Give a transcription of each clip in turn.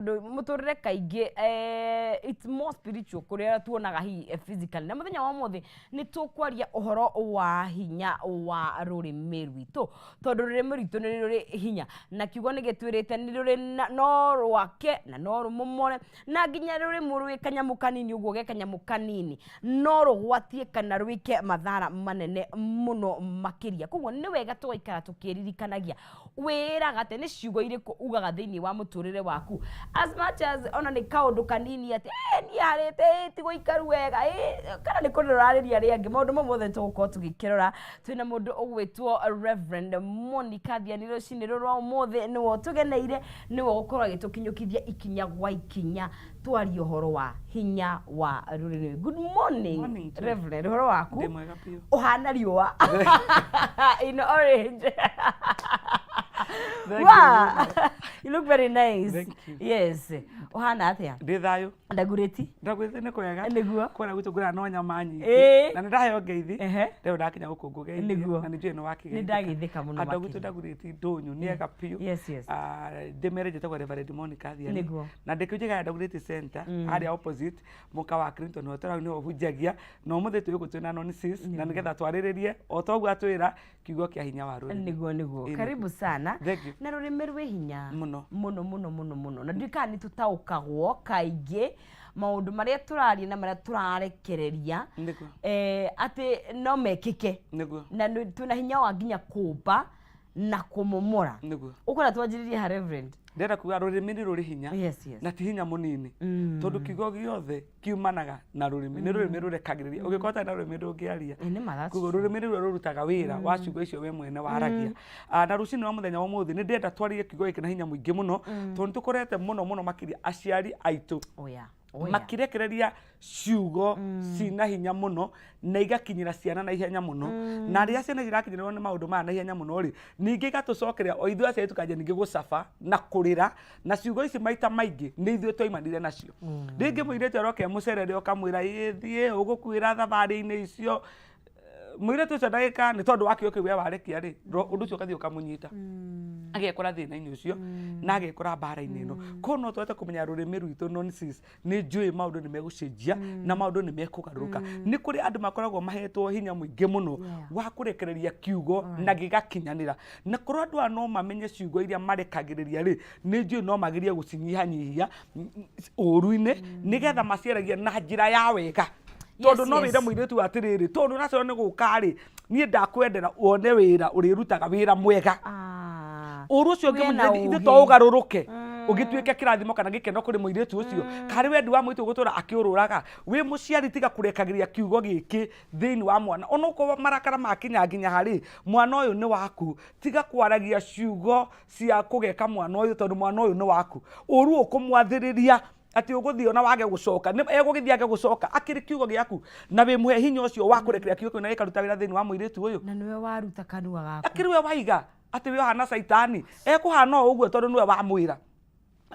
muturire kaingi it's more spiritual kuria tuonaga hi physical na muthenya wa mothe ni tukwaria uhoro wa hinya wa rurimi rwitu tondu rurimi rwitu ni ruri hinya na kiugo ni gitwirite ni ruri no rwake na no rumomore na nginya ruri murwi kanyamu kanini uguo ge kanyamu kanini no rugwatie kana rwike mathara manene muno makiria koguo ni wega twaikara tukiririkanagia wiraga te ni ciugo iriku ugaga thiini wa muturire waku as much as ona ni kaundu kanini ati ni harite ti guikaru wega kana ni kurorariria riangi maundu mamothe tugukorwo tugikirora twina mundu ugwitwo Reverend Monica Thianiro cinirorwa umothe niwo tugeneire niwo gukorwo agitukinyukithia ikinya gwa ikinya twari uhoro wa hinya wa rurimi. Good morning Reverend, uhoro waku uhana riua in orange. Wow, you look very nice. Thank you. Yes. Ohana atia? Ndithayo. Ndagureti. Ndagureti ni kwega. Niguo. Kwona gutugura no nyama nyingi. Na ndaheyo ngeithi. Leo ndakinya gukungu ngeithi. Na nijue no waki. Ni ndagithika muno makiri. Ndagutu ndagureti ndonyu ni ega piu. Yes, yes. Ndemere jetagwa Reverend Monica Thianiro. Niguo. Na ndikujega ndagureti center haria opposite muka wa Clinton hotel ni ohunjagia no muthe tuyo gutwina no sis na nigetha twariririe o togu atwira kiugo kia hinya wa rurimi. Niguo. Karibu sana. Thank you. Na rurimi rwe hinya. Muno. Na ndikani tutaukagwo kaingi maundu maria turaria na maria turarekereria ati no mekike na tuna hinya wa nginya kumba na kumomora ukora twanjiririe ha Reverend ndera kuga rurimi ni ruri hinya na ti hinya munini tondu kiugo giothe kiumanaga na rurimi ni rurimi rurekagiriria ugikota na rurimi ndungiaria kugo rurimi ruru rurutaga wira wa ciugo icio we mwene waragia na rucini wa muthenya wa muthi ni ndenda twaririe kiugo iki na hinya muingi muno tondu tukorete muno makiria aciari aitu makirekereria ciugo cina hinya muno na igakinyira ciana na ihenya muno na ria ciana irakinyirwo ni maundu ma na ihenya muno ri ningi igatucokeria o ithuĩ aciari tukanja ningi gucafa na kurira na ciugo ici maita maingi ni ithuĩ twoimanire nacio ringi muirĩtu aroke mucerere ukamwira thie ugukwira thabari-inĩ icio mwire tu ndagika ni tondu wakio kiwe warekia ri undu ucio kathio kamunyita agekora thina-ini ucio na agekora mbara-ini ino kono twete kumenya rurimi rwitu nonsense ni njui maundu ni megucenjia na maundu ni mekugaruka ni kuri andu makoragwo mahetwo hinya muingi muno wa kurekereria kiugo na gigakinyanira na kuri andu no mamenye ciugo iria marekagiriria ri ni njui no magirie gucinyihanyihia uru-ini nigetha maciaragia na njira ya wega tondu no wira muiritu atiriri tondu nacio ni gukari nie ndakwendera wone wira urirutaga wira mwega uru cio ngimuthithe to ugaruruke ugituike kirathimo kana gikeno kuri muiritu ucio kari wendi wa muitu gutura akiururaga wi muciari tiga kurekagiria kiugo giki thiini wa mwana onuko marakara makinya nginya hari mwana uyu ni waku tiga kwaragia ciugo cia kugeka mwana uyu tondu mwana uyu ni waku uru ukumwathiriria ati uguthio na wage gucoka ni egugithia age gucoka akiri kiugo giaku na we muhe hinya ucio wa kurekeria kiugo na ikaruta wira thiini wa muiritu uyu na niwe waruta kanua gaku akiri we waiga ati we hana saitani ekuhana uguo tondu niwe wa mwira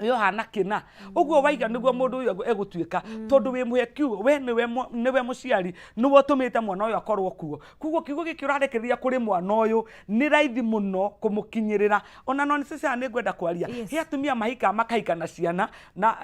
yo hana kina uguo waiga niguo mundu uyu egutuika tondu we muhe kiugo we niwe muciari niwe tumite mwana uyu akorwo kugo kiugo giki urarekereria kuri mwana uyu ni raithi muno kumukinyirira ona no nicisa ni ngwenda kwaria he atumia mahika makahika na ciana na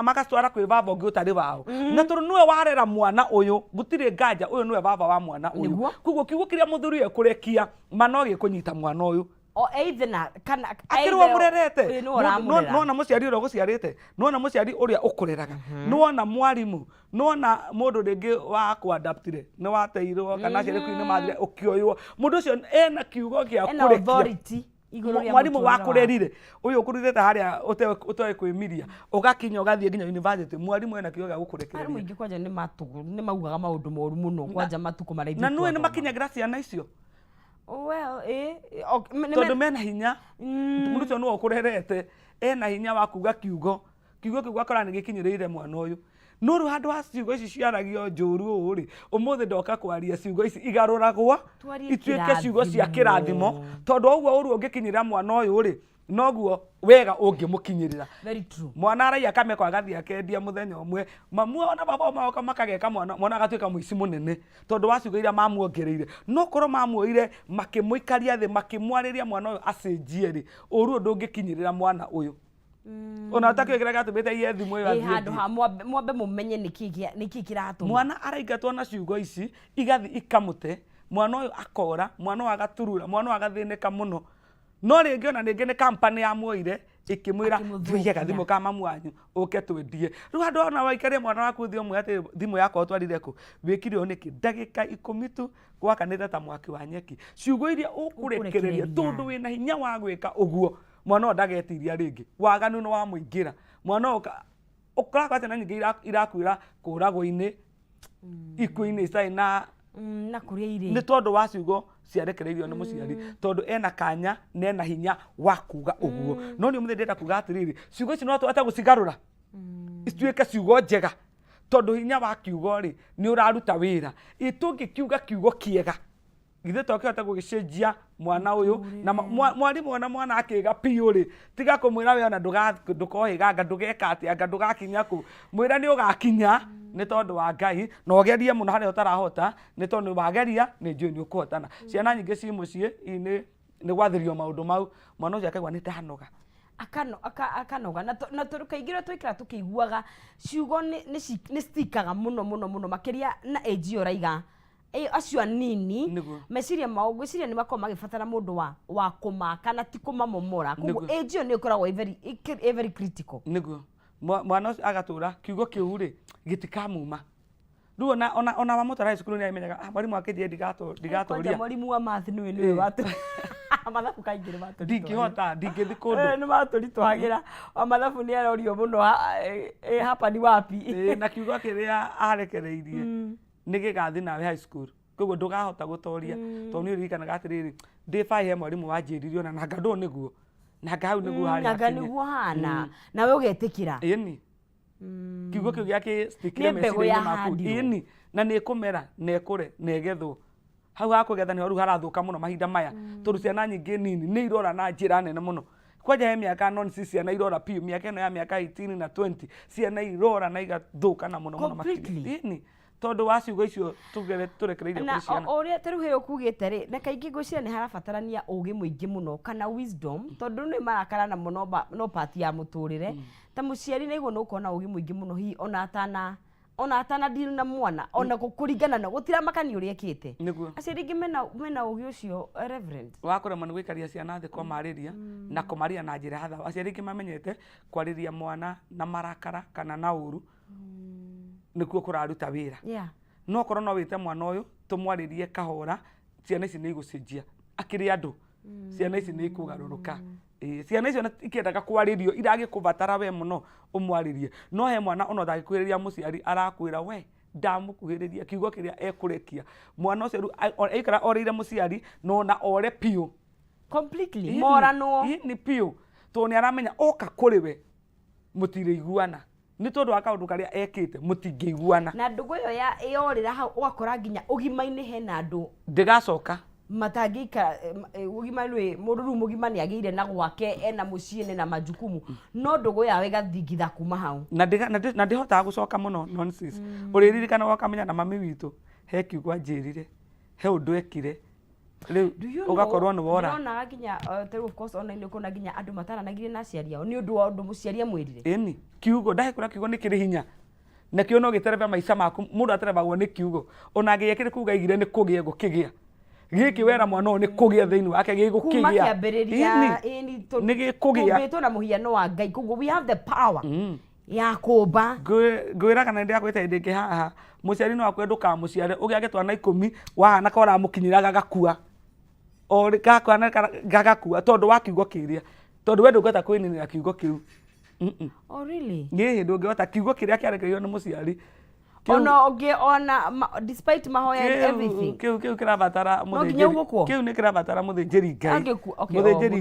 makacwara kwi baba ungi utari wao na tondu niwe warera mwana uyu gutire nganja uyu niwe baba wa mwana uyu kugo kiugo kiria muthuri ekurekia mano gikunyita mwana uyu o either kana akirwo murerete no na muciari uria guciarite no na muciari uria ukureraga no na mwarimu no na mundu ringi wa kuadaptire ni wateirwo kana ciari kuine mathire ukioywo mundu ucio ena kiugo gia kurekia mwarimu wa kurerire uyu ukurithete haria utoe kwimiria ugakinya ugathie nginya university mwarimu ena kiugo gia gukurekereria ari mwingi kwanja ni maugaga maundu moru muno kwanja matuko maraithia na niwe ni makinyagira ciana icio well tondu mena hinya mundu ucio niwe ukurerete ena hinya wa kuga kiugo akora ni gikinyirire mwana uyu nuru handu ha ciugo ici ciaragio njuru uri umuthi ndoka kwaria ciugo ici igaruragwo ituike ciugo cia kirathimo tondu uguo uru ungikinyira mwana uyu uri noguo wega ungimukinyirira very true mwana araia kameko agathia kendia muthenya umwe mamu ona baba maoka makageka mwana agatuika muici munene tondu wa ciugo iria mamuongereire no korwo mamuoire makimuikaria thi makimwariria mwana uyu acenjie ri uru ndungikinyirira mwana uyu ona utakio kira gatubite iye thimu yo athiĩ handũ ha mwambe mũmenye nĩkĩ kĩratũma mwana araingatwo na ciugo ici igathi ikamũte mwana ũyũ akora mwana agaturura mwana agathĩnĩka mũno no rĩngĩ ona rĩngĩ nĩ kampani ya muoire ikimwĩra thuiye gathimũ ka mamu wanyu ũke twendie rĩu andũ ona waikaria mwana waku thĩ ũmwe atĩ thimũ yakwa twarire kũ wĩkire ũũ nĩkĩ ndagĩka 10 tu gwakanĩte ta mwaki wa nyeki ciugo iria ũkũrekereria tondũ wĩna hinya wa gwĩka ũguo mwana ũyũ ndagetiria rĩngĩ waganu nĩ wa mũingĩra mwana ũkoraga atĩ na nyingĩ irakwĩra kũragwo-inĩ ikuũ-inĩ citarĩ na kũrĩa irĩ nĩ tondũ wa ciugo ciarekereirio nĩ mũciari tondũ ena kanya na ena hinya wa kuga ũguo no nĩ mũthĩ ndĩrenda kuga atĩrĩrĩ ciugo ici no tũhote gũcigarũra ituĩke ciugo njega tondũ hinya wa kiugo rĩ nĩ ũraruta wĩra tũngĩkiuga kiugo kĩega githĩ tokĩhote gũgĩcenjia mwana ũyũ na mwarimũ ona mwana akĩga piũ rĩ tiga kũmwĩra we ona ndũkohĩganga ndũgeka atĩa ndũgakinya kũ mwĩra nĩ ũgakinya nĩ tondũ wa Ngai na ũgerie mũno harĩa ũtarahota nĩ tondũ wageria nĩ njũĩ nĩ ũkũhotana ciana nyingĩ ci mũciĩ nĩ gwathĩrio maũndũ mau mwana ũcio akaigua nĩ ndanoga akanoga na kaingĩ twĩkĩra tũkĩiguaga ciugo nĩ citikaga mũno makĩria na age ũraiga acio anini meciria mao gwĩciria nĩ makoragwo magĩbatara mũndũ wa kũmaka na ti kũmamomora koguo age ĩyo nĩ ĩkoragwo very critical nĩguo mwana ũcio agatũra kiugo kĩu rĩ gĩtikamuma rĩu ona wamũtwara cukuru nĩ amenyaga mwarimũ akĩnjĩra ndigatũria mwarimũ wa math nĩwe watũ mathabu kaingĩ nĩ matũritũ ndingĩhota ndingĩthi kũndũ nĩ matũritũhagĩra mathabu nĩ arorio mũno hapa ni wapi na kiugo kĩrĩa arekereirie nĩ gĩgathi nawe high school koguo ndũgahota gũtoria tondũ nĩ ũririkanaga atĩrĩrĩ ndĩbaĩ he mwarimũ wanjĩririe ona nanga ndũ nĩguo nanga hau nĩguo harĩa nanga nĩguo hana nawe ũgetĩkĩra ĩni kiugo kĩu gĩake stikire meciria-inĩ maku ĩni na nĩ ĩkũmera na ĩkũre na ĩgethwo hau hakũgetha nĩho rĩu harathũka mũno mahinda maya tondũ ciana nyingĩ nini nĩ irora na njĩra nene mũno kwanja he mĩaka nonsi ciana irora piũ mĩaka ĩno ya mĩaka 18 na 20 ciana irora na igathũka na mũno makĩria ĩni tondũ wa ciugo icio tũrekereirie kũrĩ ciana na ũrĩa tarĩu he ũkugĩte rĩ na kaingĩ ngwĩciria nĩ harabatarania ũgĩ mũingĩ mũno kana wisdom tondũ nĩ marakarana mũno no part ya mũtũrĩre ta mũciari na igũo nĩ ũkona ũgĩ mũingĩ mũno hihi ona atana deal na mwana ona kũringana na gũtiramakania ũrĩa ekĩte aciari aingĩ mena ũgĩ ũcio reverend wakũremwo nĩ gũikaria ciana thĩ kwamarĩria na kũmaria na njĩra hatha aciari aingĩ mamenyete kwarĩria mwana na marakara kana na ũru nĩkuo kũraruta wĩra no okorwo no wĩte mwana ũyũ tũmwarĩrie kahora ciana ici nĩ igũcenjia akĩrĩ andũ ciana ici nĩ ikũgarũrũka ciana icio ikĩendaga kwarĩrio iragĩkũbatara we mũno ũmwarĩrie no he mwana ona ũtangĩkuhĩrĩria mũciari arakwĩra we ndamũkuhĩrĩria kiugo kĩrĩa ekũrekia mwana ũcio aikara orĩire mũciari no ona ore piũ completely moranwo nĩ piũ tondũ nĩ aramenya oka kũrĩ we mũtirĩiguana nĩ tondũ wa kaũndũ karĩa ekĩte mũtingĩiguana na ndũgũ ĩyo yorĩra hau ũgakora nginya ũgima-inĩ hena andũ ndĩgacoka matangĩikara ũgima nĩ mũndũ rĩu mũgima nĩ agĩire na gwake ena mũciĩ na majukumu no ndũgũ yawe gathingitha kuma hau na ndĩhotaga gũcoka mũno nonsense ũrĩririkana wakamenya na mami witũ he kiugo anjĩrire he ũndũ ekire rĩu ũgakorwo nĩ wora ndĩronaga nginya tarĩu of course online ũkona nginya andũ mataranagire na aciari ao nĩ ũndũ wa ũndũ mũciari amwĩrire ĩni kiugo ndahĩkũra kiugo nĩ kĩrĩ hinya na kĩo no gĩterebe maica maku mũndũ aterebagwo nĩ kiugo ona angĩgĩkĩrĩ kuuga igire nĩ kũgĩa gũkĩgĩa gĩkĩ wera mwana ũyũ nĩ kũgĩa thĩinĩ wake gĩgũkĩgĩa kuma kĩambĩrĩria nĩ gĩkũgĩa tũmbĩtwo na mũhiano wa Ngai koguo we have the power ya kũmba ngwĩra kana nĩ ndĩrakwĩta hĩndĩ ĩngĩ haha mũciari no akwe ndũkamũciare ũgĩage twana 10 wahana ka ũramũkinyĩra gagakua o gakwana gagakua tondũ wa kiugo kĩrĩa tondũ we ndũngĩhota kwĩninĩra kiugo kĩu oh really nĩ hĩndĩ ũngĩhota kiugo kĩrĩa kĩarekereirio nĩ mũciari ona despite mahoya and everything kĩu kĩrabatara kĩu nĩ kĩrabatara mũthĩnjĩri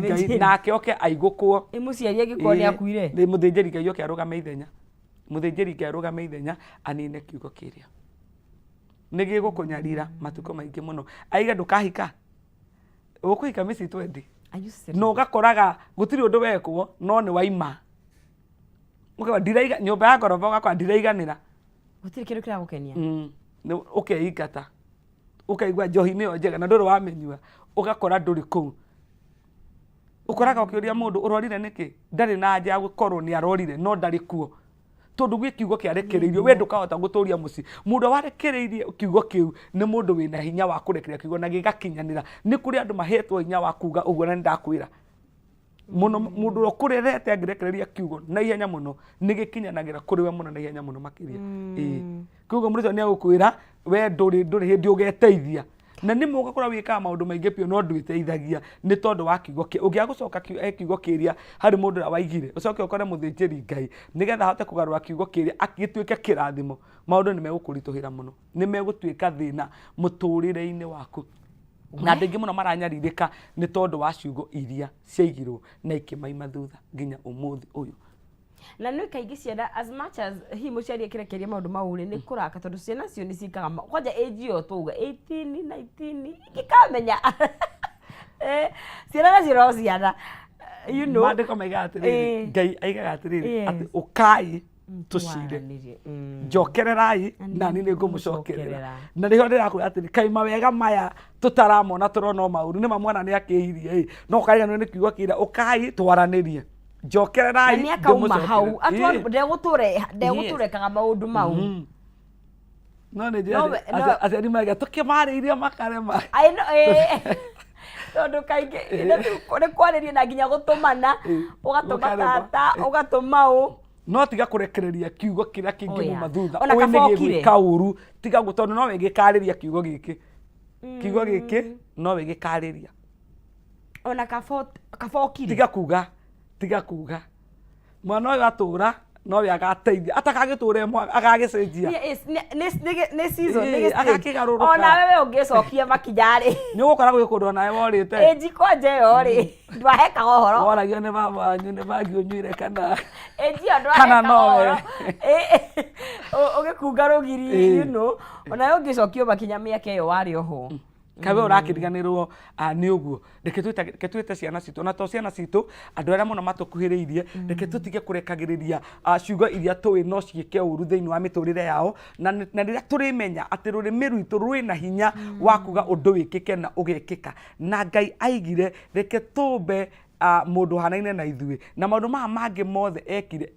Ngai nake oke aigũkwo mũciari agĩkwo nĩ akuire mũthĩnjĩri Ngai oke arũgame ithenya mũthĩnjĩri Ngai arũgame ithenya anine kiugo kĩrĩa nĩ gĩgũkũnyarira matukũ maingĩ mũno aiga ndũkahika ũkũhika mĩci 20 no ũgakoraga gũtirĩ ũndũ wekwo no nĩ waima nyũmba ya ngoroba ũgakora ndiraiganĩra gũtirĩ kĩndũ kĩragũkenia ũkeingata ũkaigua njohi nĩyo njega na ndũrĩ wamĩnyua ũgakora ndũrĩ kũu ukoraga ukiuria mundu urorire niki ndari na anja gukorwo ni arorire no ndari kuo tondu gwi kiugo kiarekereirio we ndukahota guturia muci mundu warekereirie kiugo kiu ni mundu wina hinya wa kurekeria kiugo na gigakinyanira ni kuri andu mahetwo hinya wa kuga uguo na ndakwira muno mundu ukurerete angirekereria kiugo na ihenya muno ni gikinyanagira kuri we muno na ihenya muno makiria kiugo mundu ni agukwira we nduri hindi ugeteithia na ni muga kora wika maundu maingi pio no ndwiteithagia ni tondu wa kiugo ki ugia gucoka kiugo kiria hari mundu ra waigire ucoke ukore muthinjiri Ngai nigetha hote kugarura kiugo kiria akituike kirathimo maundu ni megukurituhira muno ni megutuika thina muturire-ini waku na ndingi muno maranyaririka ni tondu wa ciugo iria ciaigirwo na ikimaima thutha nginya umuthi uyu na nä kaingä ciana as much as hi må ciari kä rekeria maå ndå mau rä nä kå raka tondå ciana cio nä cikaga kwanja age ä yo twauga 18 19 ingäkamenya ciana nacio no ciana mandĩko maigaga atĩrĩrĩ Ngai aigaga atĩrĩrĩ atĩ ũkai tũcire njokererai nani nĩ ngũmũcokerera na nĩho ndĩrakwĩra atĩrĩ kaĩ mawega maya tũtaramona tũrona maũru nĩ mamwana nĩ akĩhirie no kariganĩrwo nĩ kiugo kĩra ũkai twaranĩrie njokererai nĩ akauma hau ndegũtũrekaga maũndũ mau no nĩ njĩra aciari maiga tũkĩmarĩirie makarema tondu kaingĩ nĩ kwarĩria na nginya gũtũmana ũgatũma tata ũgatũma ũ no tiga kurekereria kiugo kĩrĩa kĩngĩmuma thutha ũĩ gwĩka ũru tiga tondũ no wĩgĩkarĩria kiugo gĩkĩ no wĩgĩkarĩria ona kabokire tiga kuga mwana ũyũ atũra no we agateithia atakagĩtũre agagĩcenjia nĩ season ona wewe ũngĩcokia makinyarĩ nĩ ũgũkora gwĩ kũndũ nawe worĩte ĩnji kwanja ĩyo rĩ ndwahekaga ũhoro woragio nĩ baba wanyu nĩ bangi ũnyuire kana ĩnji ĩyo ndwahekaga ũhoro ũgĩkunga rũgiri ona we ũngĩcokio makinya mĩaka ĩyo warĩ oho kawe urakiriganirwo ni uguo reke twite ciana citu na to ciana citu andu aria muno matukuhiriirie reke tutige kurekagiriria ciugo iria tuwi no ciike uru thiini wa miturire yao na riria turimenya ati rurimi rwitu rwina hinya wa kuga undu wikike na ugekika na Ngai aigire reke tumbe mundu hanaine na ithuĩ na maundu maya mangi mothe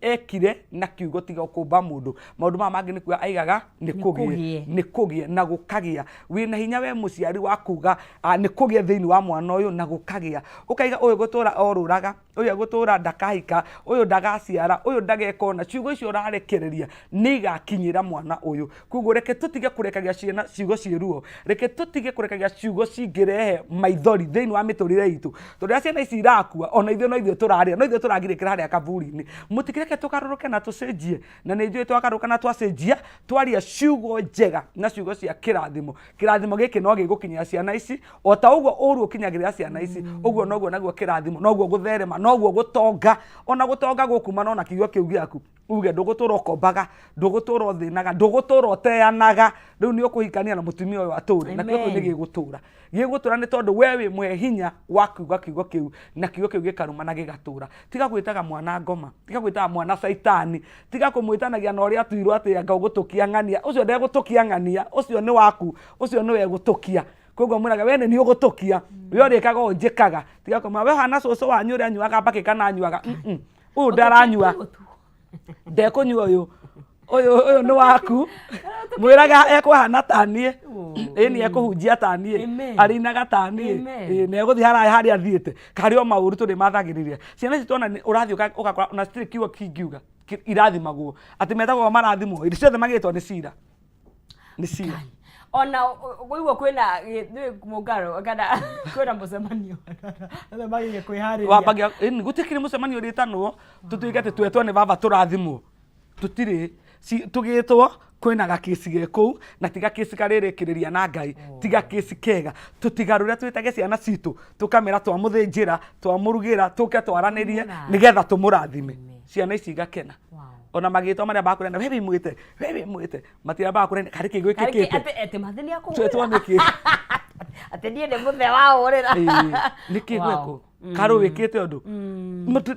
ekire na kiugo tiga ukumba mundu maundu maya mangi nikuo aigaga nĩ kũgie na gũkagĩa wĩna hinya we mũciari wa kuga nĩ kũgie thĩinĩ wa mwana ũyũ na gũkagĩa ũkaiga ũyũ gũtũra orũraga ũyũ gũtũra ndakahika ũyũ ndagaciara ũyũ ndagekona ciugo icio ũrarekereria nĩ igakinyĩra mwana ũyũ koguo reke tũtige kũrekagia ciana ciugo ciĩruo reke tũtige kũrekagia ciugo cingĩrehe maithori thĩinĩ wa mĩtũrĩre itũ tondũ rĩrĩa ciana ici irakua ona ithuĩ no ithuĩ tũrarĩa no ithuĩ tũragirĩkĩra harĩa kaburi-inĩ mũtikireke tũgarũrũke na tũcenjie na nĩ njũĩ twagarũrũka na twacenjia twaria ciugo njega na ciugo cia kĩrathimo gĩkĩ no gĩgũkinyĩra ciana ici o ta ũguo ũru ũkinyagĩrĩra ciana ici ũguo noguo naguo kĩrathimo noguo gũtherema noguo gũtonga ona gũtonga gũkumana ona kiugo kĩu gĩaku uge ndũgũtũra ũkombaga ndũgũtũra ũthĩnaga ndũgũtũra ũteanaga rĩu nĩ ũkũhikania na mũtumia ũyũ atũre na kiugo nĩ gĩgũtũra nĩ tondũ we wĩ mwe hinya wa kuga kiugo kĩu na kiugo kĩu gĩkaruma na gĩgatũra tiga gwĩtaga mwana ngoma tiga gwĩtaga mwana caitani tiga kũmwĩtanagia na ũrĩa tuirwo atĩ anga ũgũtũkia ng'ania ũcio ndegũtũkia ng'ania ũcio nĩ waku ũcio nĩwe gũtũkia koguo mwĩraga we nĩ ũgũtũkia we ũrĩkaga ũnjĩkaga tiga kũma we hana cũcũ wanyu ũrĩa anyuaga mbakĩ kana anyuaga ũyũ ndaranyua ndekũnyua ũyũ nĩ waku mwĩraga ekũhana ta niĩ nĩ ekũhunjia ta niĩ arĩinaga ta niĩ na egũthiĩ harĩa athiĩte karĩ o maũru tũrĩmathagĩrĩria ciana ici tuona ũrathiĩ ũgakora ona citirĩ kiugo kingiuga irathimagwo atĩ metagwo marathimwo hĩndĩ ciothe magĩtwo nĩ cira ona gũiguo kwĩna mũngaro kana kwĩna mũcemanio othe magĩrĩire kwĩharĩria wambagia gũtikĩrĩ mũcemanio ũrĩtanwo tũtuĩke atĩ twetwo nĩ baba tũrathimwo tũtirĩ tũgĩtwo kwĩna gakĩci gekũu na tiga kĩci karĩrĩkĩrĩria na Ngai tiga kĩci kega tũtigarũre twĩtage ciana citũ tũkamera twamũthĩnjĩra twamũrugĩra tũke twaranĩrie nĩgetha tũmũrathime ciana ici igakena ona magĩtwo marĩa bakũrenda we wĩmwĩte matira bakũrenda karĩ kĩguo kĩkĩte atĩ mathini akũhũra twetwo nĩkĩ atĩ niĩ nĩ mũthe wa ũrĩra nĩ kĩguo karũ wĩkĩte ũndũ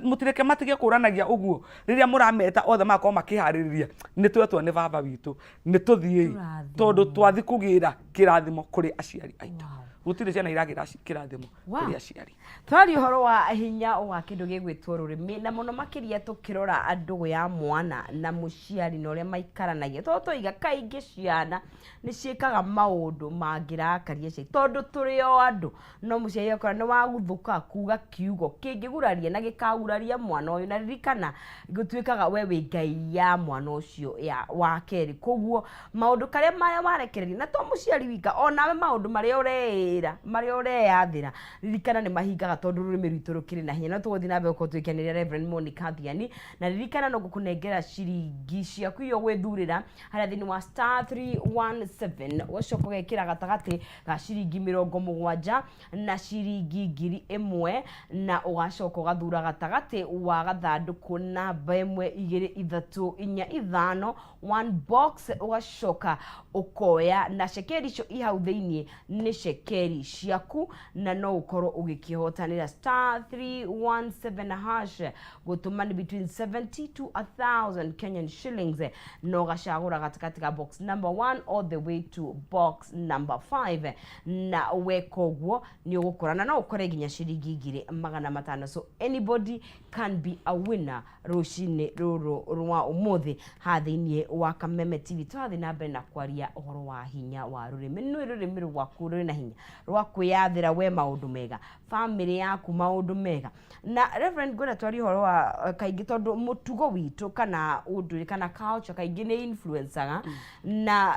mũtireke matige kũranagia ũguo rĩrĩa mũrameta othe makorwo makĩharĩrĩria nĩ twetwo nĩ baba witũ nĩ tũthiĩ tondũ twathi kũgĩra kĩrathimo kũrĩ aciari aitũ gutire ciana iragira kirathimo kuri aciari twari horo wa hinya wa kindu gigwitwo rurimi na muno makiria tukirora andu ya mwana na muciari no ria maikaranagia toto iga kaingi ciana ni ciikaga maundu mangirakaria cia tondu turi o andu no muciari akora ni waguthuka kuga kiugo kingiguraria na gikauraria mwana uyu na ririkana gutwikaga we wi ngai ya mwana ucio ya wa keri koguo maundu karia maria warekereria na to muciari wika onawe maundu maria ureira maria ureyathira ririkana ni mahingaga tondu rurimi rwitu rukiri na hinya no tuguthi na mbere ukotwikenera Reverend Monica Thiani na ririkana no gukunengera ciringi ciaku iyo gwithurira haria thini wa *317 wacoko gekira gatagati ga ciringi 70 na ciringi 1000 na ugacoko gathura gatagati wa gathanduku namba 12345 one box ugacoka ukoya na shekeri icio ihau thiini ni shekeri ciaku na no ukorwo ugikihotanira *317 hash gutumani between 70 to 1000 Kenyan shillings no gacagura gatakati ga box number 1 all the way to box number 5 na wekoguo ni ugukorana no ukore ginya ciringi 2500 so anybody can be a winner rucini ruru rwa umuthi hathiini wa Kameme TV twathi na mbere na kwaria uhoro wa hinya wa rurimi no rurimi rwaku ruri na hinya rwa kuyathira we maundu mega family yaku maundu mega na Reverend gwira twari uhoro wa kaingi tondu mutugo witu kana unduri kana culture kaingi ni influencer na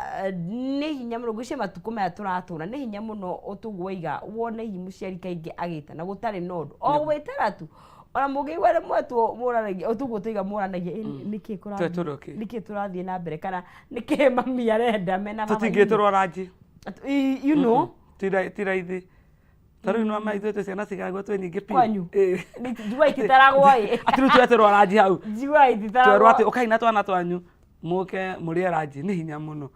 ni hinya muno gwice matuko maya turatura ni hinya muno utugwaiga wone hi muciari kaingi agita na gutari nondu o wetara tu ona mugigwere mwetu muranagia utugutiga muranagia niki turathie na mbere kana niki mami arenda mena baba tutingiturwa ranji you know tiraithi taru no ma ithuete ciana cigagwo twe nyingi pi ni jua ititaragwo atiru tweterwa ranji hau jua ititaragwo twerwa ati ukaina twana twanyu muke murie ranji ni hinya muno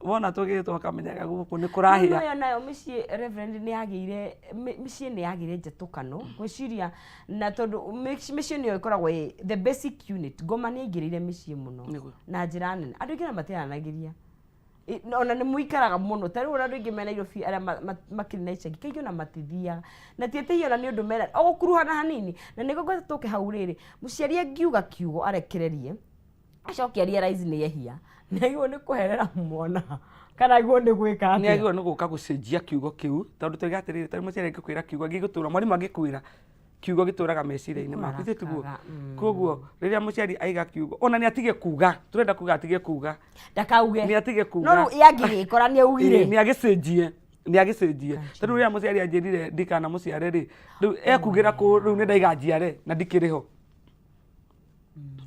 wona tugitwo kamenyaga guku ni kurahia no nayo micii Reverend ni agire micii ni agire njetukano gwiciria na tondu micii ni ikoragwo the basic unit goma ni igirire micii muno na njira nene andu ingina matiranagiria ona ni muikaraga muno tari ura ndu ingi mena irofi ara makiri na icagi kaigio na matithia na tieteio na ni undu mena ogukuruhana hanini na niko gweta tuke hauriri muciari angiuga kiugo arekererie acokia realize ni yehia nĩagĩrĩirwo nĩ kũherera mwana kana agĩrĩirwo nĩ gwĩka atĩa nĩagĩrĩirwo nĩ gũka gũcenjia kiugo kĩu tondu tũiga atĩrĩrĩ tarĩ mũciari angĩkwĩra kiugo gĩgũtũra mwarimũ angĩkwĩra kiugo gĩtũraga meciria-inĩ maku ithe tiguo koguo rĩrĩa mũciari aiga kiugo ona nĩ atige kuga tũrenda kuga atige kuga ndakauge nĩ atige kuga no yangĩgĩkora nĩ augire nĩ agĩcenjie tondũ rĩrĩa mũciari anjĩrire ndikana mũciare rĩ rĩu ekugĩra kũ rĩu nĩ ndaiga njiare na ndikĩrĩ ho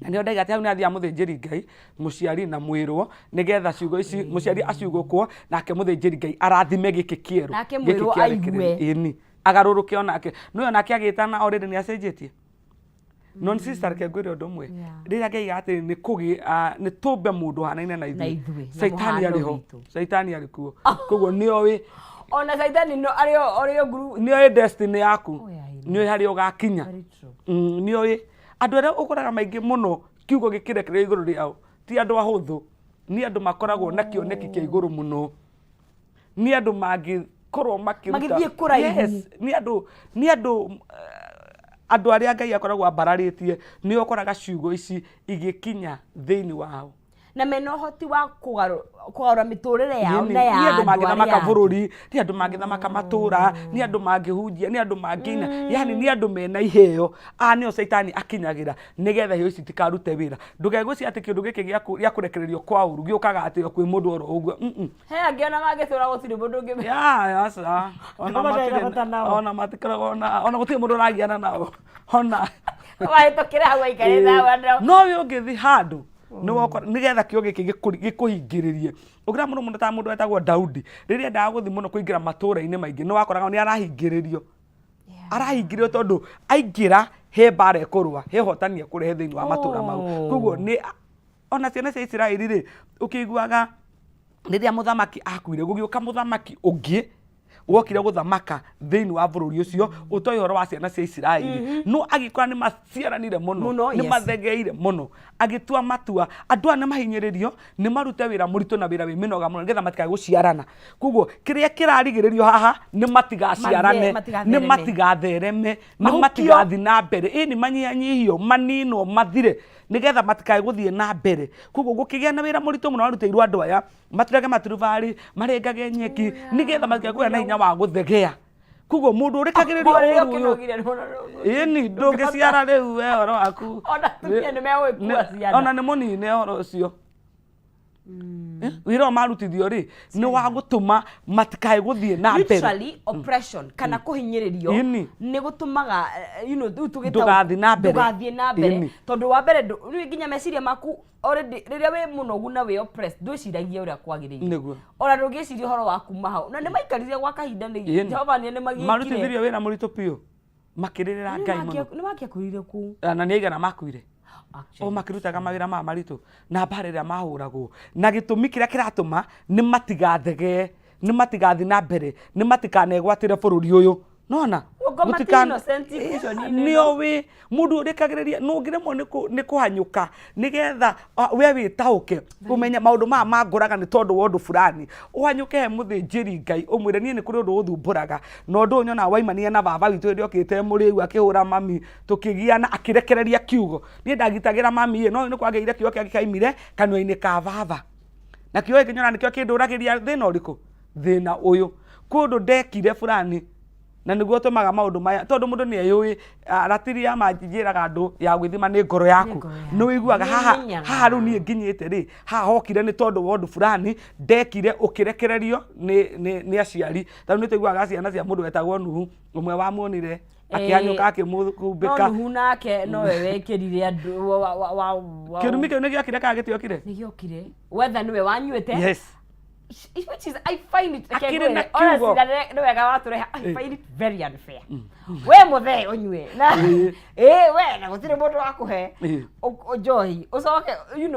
ndio ndaiga ati hau ni athia muthinjiri Ngai muciari na mwirwo nigetha ciugo ici muciari aciugukwo nake muthinjiri Ngai arathime giki kieru nake mwirwo aigue ini agaruruke onake no onake agitana already ni acenjetie non sister ke gwire undu mwe riria ngeiga ati ni kugi ni tumbe mundu hanaine na ithuĩ saitani ariho saitani arikuo koguo niowi ona saitani no ario guru niowi destiny yaku niowi hari ugakinya niowi andu aria ukoraga maingi muno kiugo gikirekererio iguru riao ti andu ahuthu ni andu makoragwo na kioneki kia iguru muno ni andu mangikorwo magithie kuraihu ni andu aria Ngai akoragwo ambararĩtie ni ukoraga ciugo ici igikinya thiini wao na mena uhoti wa kugarura miturire yao na ya ni andu mangithamaka bururi ni andu mangithamaka matura ni andu mangihunjia ni andu mangina yani ni andu mena iheo nio saitani akinyagira nigetha hiyo citikarute wira ndugegũcia ati kindu giki gia kurekererio kwa uru giukaga ati kwi mundu oro uguo he angiona magitura gutiri mundu ungi yasa ona matikarago ona gutiri mundu ragiana nao ona waitokira hau aikarĩte hau no we ungithi handu nigetha kĩo gĩkĩ gĩkũhingĩrĩrie ũgira mũno ta mũndũ etagwo Daudi rĩrĩa ndaga gũthi mũno kũingĩra matũra-inĩ maingĩ nĩ wakoraga nĩ arahingĩrĩrio tondũ aingĩra he mbara ekũrũa he hotani ekũrehe thĩinĩ wa matũra mau koguo nĩ ona ciana cia Isiraeli rĩ ũkĩiguaga rĩrĩa mũthamaki akuire gũgĩũka mũthamaki ũngĩ wokire guthamaka thiini wa bururi ucio utoi horo wa ciana cia Isiraeli no agikora ni maciaranire muno ni mathegeire muno agitua matua andu ane mahinyiririo ni marute wira muritu na wira wiminoga muno ngetha matikae guciarana kuguo kiria kirarigiririo haha ni matigaciarane ni matigathereme ni matigathi na mbere ini manyihanyihio manino mathire nigetha matikae guthie na mbere kuguo gukigia na wira muritu muno waruteirwo andu aya maturage maturuvari marengage nyeki nigetha matikae kuya na hinya wa guthegea kuguo mundu urikagiririo uyu ini ndungiciara riu we horo waku ona tukie ni megwikua ciana ona ni munine horo ucio wira marutithio ri ni wa gutuma matikae guthie na mbere literally oppression kana kuhinyiririo ni gutumaga tugathi na mbere tondu wa mbere ni nginya meciria maku already riria we munogu na we oppressed ndwiciragia uria kwagiriire ona ndungiciria horo wa kuma hau na ni maikarire gwa kahinda ni Jehova ni magikire marutithirio wira muritu pio makiririra Ngai muno ni makiakurire ku na ni aigana makuire o makirutaga mawira ma maritu na mbarira mahuragwo na gitumi kiria kiratuma ni matigathege ni matigathi na mbere ni matikanegwatire bururi uyu nona nio wi mundu urikagiriria nungiremwo ni kuhanyuka nigetha we witauke kumenya maundu ma manguraga ni tondu wondu fulani uhanyuke he muthinjiri Ngai umwire nie ni kuri undu uthumburaga no undu nyona waimania na baba witu ri okite muriu akihura mami tukigiana akirekereria kiugo nie ndagitagira mami no ni kwageire kiugo kia gikaimire kanwa-ini ka baba na kiugo kinyona nikio kinduragiria thina uriku thina uyu kundu ndekire fulani na niguo tumaga maundu maya tondu mundu ni eyui ratiria manjiraga andu ya gwithima ni ngoro yaku ni wiguaga haha riu nie nginyite ri haha hokire ni tondu wondu fulani ndekire ukirekererio ni aciari tondu ni tuiguaga ciana cia mundu wetagwo Nuhu umwe wa muonire akianyuka akimukumbika Nuhu nake no we wekirire andu kirumi kiu ni giokire ka gitiokire ni giokire wetha niwe wanyuite yes which is I find it I find it very unfair. We muthe unywe na we na gutire mundu wa kuhe joy ucoke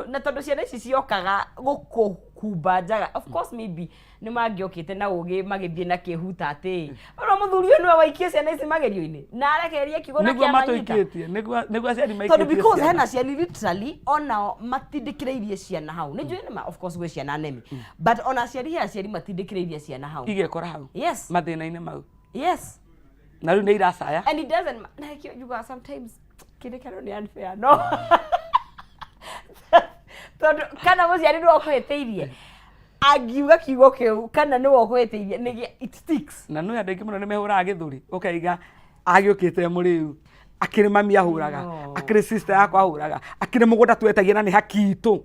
na tondu ciana ici ciokaga gukukumba njaga of course maybe ni mangiokite na ugi magithie na kihuta ati ora muthuri uyu niwe waikie ciana ici magerio-ini na arekeria kigo na kia manyita niguo ciari maikitie tondu because hena ciana literally ona matindikireirie ciana hau ni njui ma of course gwe ciana nemi but ona ciari matindikireirie ciana hau igekora hau yes mathina-ini mau yes na riu ni iracaya and it doesn't like you got sometimes kidikano ni unfair no tondu kana muciari ndio kweteirie agiuga kiugo kiu kana ni wokweteirie ni it sticks na no andingi muno ni mehuraga githuri ukaiga agiukite muriu akiri mami ahuraga akiri sister yakwa ahuraga akiri mugunda twetagia na ni hakitu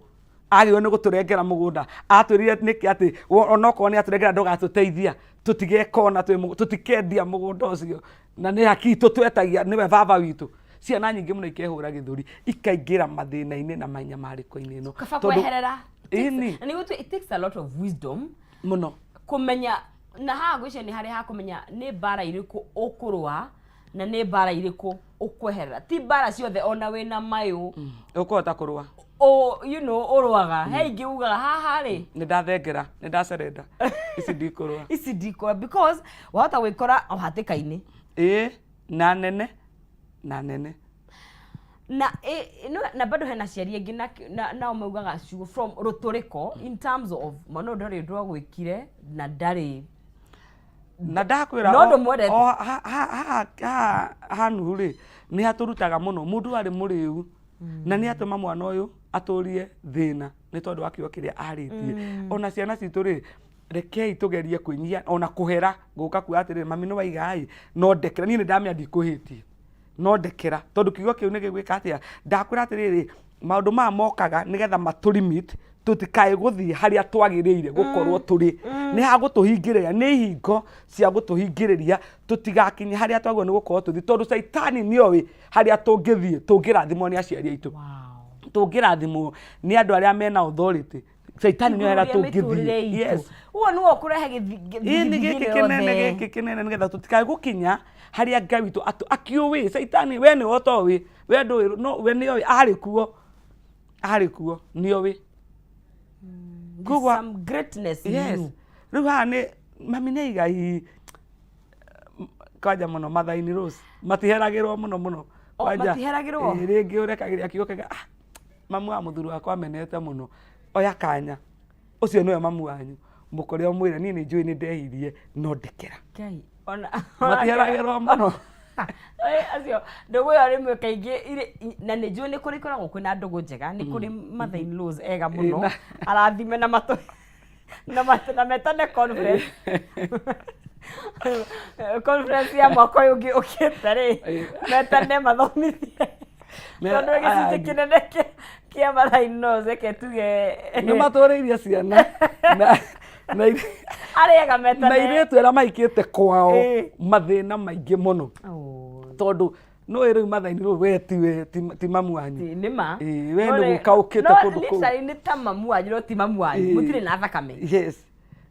agio ni guturengera mugunda atwirire niki ati onoko ni aturengera ndugatuteithia tutigekona tutikendia mugunda ucio na ni hakitu twetagia niwe baba witu ciana nyingi muno ikehura githuri ikaingira mathina-ini na manyamariko-ini no tondu ni gutu it takes a lot of wisdom muno kumenya na haha gwicia ni hari ha kumenya ni bara iriku ukurwa na ni bara iriku ukweherera ti bara ciothe ona wina mayu ukuhota kurwa urwaga he ingi ugaga haha ri ni ndathengera ni ndacerenda ici ndikurwa because wahota gwikora ohatikaini na nene na bado hena ciari ingi na umeugaga ciugo from ruturiko in terms of mano ndari ndwa gwikire na ndari na ndakwira Nuhu ri ni haturutaga muno mundu ari muriu na ni atuma mwana uyu aturie thina ni tondu wa kiugo kiria aritie ona ciana citu ri rekei tugerie kwinyia ona kuhera guka kuya atiri mami no waigai no ndekera ni ndamia ndikuhitie no ndekera tondu kiugo kiu ni gigwika atia ndakwira atiri maundu ma mokaga nigetha matulimit tutikae guthie haria twagiriire gukorwo turi ni ha gutuhingiriria ni hingo cia gutuhingiriria tutigakinye haria twagwo ni gukorwo tuthi tondu Saitani niowi haria tungithie tungirathimwo ni aciari aitu tungirathimwo ni andu aria mena authority Saitani nio haria tungithie yes uo ni wokurehe giki kinene nigetha tutikae gukinya haria Ngai witu akiuwi Saitani we ni otowi we ndu no we niowi ari kuo niowi some greatness in you riu haha ni mami ni igai kwanja muno mathaini Rose matiheragirwo muno kwanja matiheragirwo ringi urekagiria kiukaga mamu wa muthuru wakwa amenete muno oya kanya ucio niwe mamu wanyu mukore omwire ni njui ni ndehirie no ndekera kai ona matiheragirwo muno acio ndogo ya rimwe kaingi na nĩ njũĩ nĩ kũrĩ ikoragwo kwĩna ndũgũ njega nĩ kũrĩ mother-in laws ega mũno arathime na matũ na metane conference conference ya mwaka ũyũ ũngĩ ũkĩte rĩ metane mathomithie tondũ gĩcunjĩ kĩnene kĩa mother-in laws reke tuge nĩ matũrĩirie ciana na arĩaga metane na irĩtu arĩa maikĩte kwao mathĩna maingĩ mũno tondũ no rĩu mathaini rĩu we ti mamu wanyu nĩma we nĩ gũka ũkĩte kũndũ kũu nĩ ta mamu wanyu no ti mamu wanyu mũtirĩ na thakame yes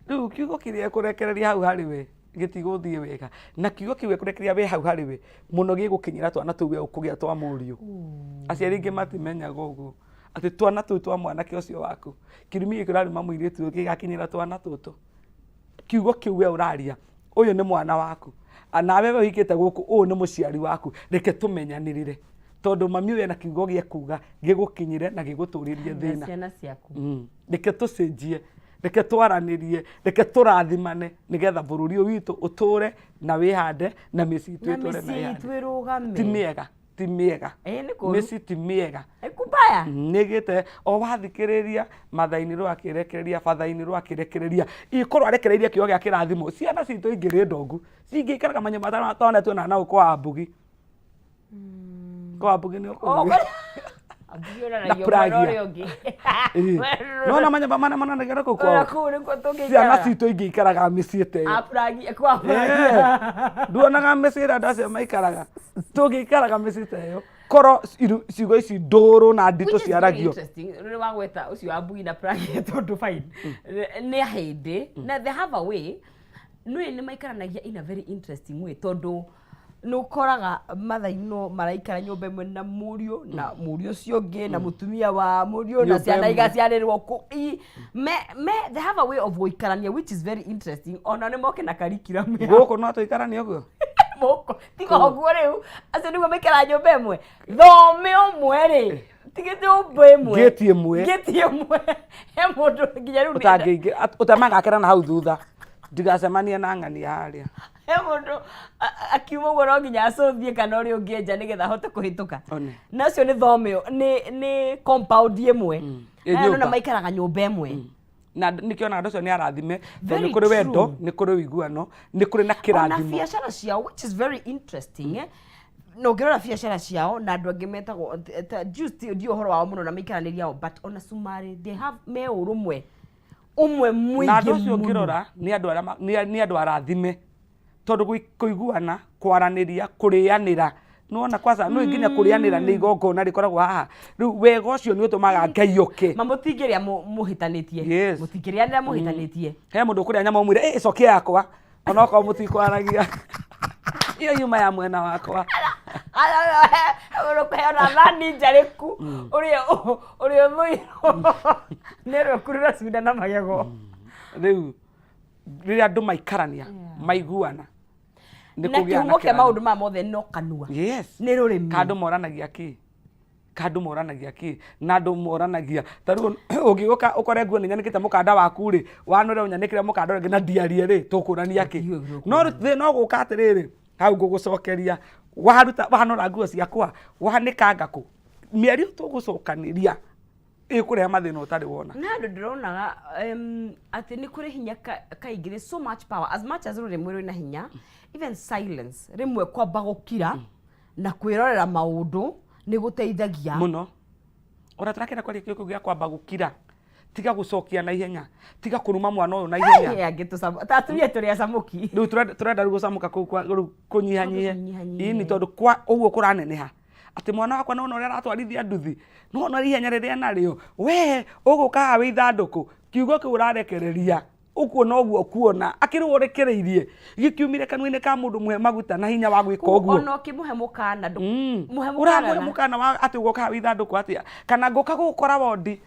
rĩu kiugo kĩrĩa kũrekereria hau harĩ we gĩtigũthiĩ wega na kiugo kĩu kũrekereria we hau harĩ we mũno gĩgũkinyĩra twana tũu we ũkũgĩa twa mũriũ aciari aingĩ matimenyaga ũguo atĩ twana tũu twa mwanake ũcio waku kĩrumi gĩkĩ ũrarĩ mamu airĩtu gĩgakinyĩra twana tũtũ kiugo kĩu we ũraria ũyũ nĩ mwana waku nawe we wĩkĩte gũkũ ũũ nĩ mũciari waku reke tũmenyanĩrĩre tondũ mami ũyũ ena kiugo gĩa kuga gĩgũkinyĩre na gĩgũtũrĩrie thĩna ciana ciaku reke tũcenjie reke twaranĩrie reke tũrathimane nĩgetha bũrũri ũyũ witũ ũtũre na wĩhande na mĩciĩ itũ ĩtũre na ĩhande ti mĩega mĩciĩ ti mĩega kubaya nĩgĩte o wathikĩrĩria mathaini rwa kĩrekereria bathaini rwa kĩrekereria ikorwo arekereirie kiugo gĩa kĩrathimo ciana citũ ingĩrĩ ndongu cingĩikaraga manyũmba matonetwo na naũ kwa mbugi nĩ ũkũgĩa no na manyũmba mana mananegera kũu kwao ciana citũ ingĩikaraga mĩciĩ ta ĩyo nduonaga mĩciĩ ĩrĩa andũ acio maikaraga tũngĩikaraga mĩciĩ ta ĩyo korwo ciugo ici ndũrũ na nditũ ciaragio rĩrĩ wagweta ũcio wa mbugi na pragi tondũ fine nĩ hĩndĩ na they have a way nĩ maikaranagia in a very interesting way tondũ nĩ ũkoraga mathaino maraikara nyũmba ĩmwe na mũriũ na mũriũ ũcio ũngĩ na mũtumia wa mũriũ na ciana igaciarĩrwo they have a way of gũikarania which is very interesting ona nĩ moke na curriculum gũkũ no tũikaranie ũguo moko tiga ũguo rĩu acio nĩguo maikara nyũmba ĩmwe thome ũmwe rĩ tigĩte nyũmba ĩmwe ngĩti ĩmwe he mũndũ nginya rĩu ũtemagakĩra na hau thutha ndigacemanie na ng'ania harĩa he mũndũ akiuma ũguo no nginya acũthie kana ũrĩa ũngĩ nja nĩgetha ahote kũhĩtũka na ũcio nĩ thomeo nĩ compound ĩmwe na maikaraga nyũmba ĩmwe na nĩkĩo na andũ acio nĩ arathime tondũ nĩ kũrĩ wendo nĩ kũrĩ ũiguano nĩ kũrĩ na kĩrathimo na biacara ciao which is very interesting no ngĩrora biacara ciao na andũ angĩ metagwo just ndio ũhoro wao mũno na maikaranĩria o but ona Sumarĩ they have me ũrũmwe ũmwe mũingĩ na andũ acio ngĩrora nĩ andũ arathime tondũ kũiguana kwaranĩria kũrĩanĩra nona kwanza no nginya kũrĩanĩra nĩ igongona rĩkoragwo haha rĩu wega ũcio nĩ ũtũmaga Ngai ũke mũtingĩrĩa mũhitanĩtie mũtingĩrĩanĩra mũhitanĩtie he mũndũ ũkũrĩa nyama ũmwĩre cokia yakwa ona okorwo mũtikwaragia iyo yuma ya mwena wakwa ũrũkũheana thani njarĩku ũrĩa ũthũirwo nĩ rũkurura cunda na magego rĩu rĩrĩa andũ maikarania maiguana na kĩhumo kĩa maũndũ maya mothe no kanua nĩ rũrĩmĩ kandũ moranagia kĩ na andũ moranagia ta rĩu ũngĩũka ũkore nguo nĩnyanĩkĩte mũkanda waku rĩ wanũre ũnyanĩkĩre mũkanda ũngĩ na ndiarie rĩ tũkũrania kĩ no gũka atĩrĩrĩ hau ngũgũcokeria wahanũra nguo ciakwa wahanĩka ngakũ mĩario tũgũcokanĩria ĩkũrehe mathĩna ũtarĩ wona na andũ ndĩronaga atĩ nĩ kũrĩ hinya kaingĩ so much power as much as rũrĩmĩ rwĩna hinya even silence rĩmwe kwamba gũkira na kwĩrorera maũndũ nĩ gũteithagia mũno ora tũrakĩra kwaria kĩũkũ gĩa kwamba gũkira tiga gũcokia na ihenya tiga kũruma mwana ũyũ na ihenya taturie tũrĩa camuki rĩu tũrenda rĩu gũcamũka kũnyihanyihia ini tondũ kwa ũguo kũraneneha atĩ mwana wakwa nona ũrĩa aratwarithia nduthi nona ihenya rĩrĩa narĩo we ũgũka hawe ithandũkũ kiugo kĩu ũrarekereria ũguo noguo kuona akĩrwo ũrekereirie gĩkiumire kanua-inĩ ka mũndũ mũhe maguta na hinya wa gwĩka ũguo ona ũkĩmũhe mũkana ũramũhe mũkana wa atĩ ũgoka hawe ithandũkũ atĩa kana ngũka gũgũkora wondi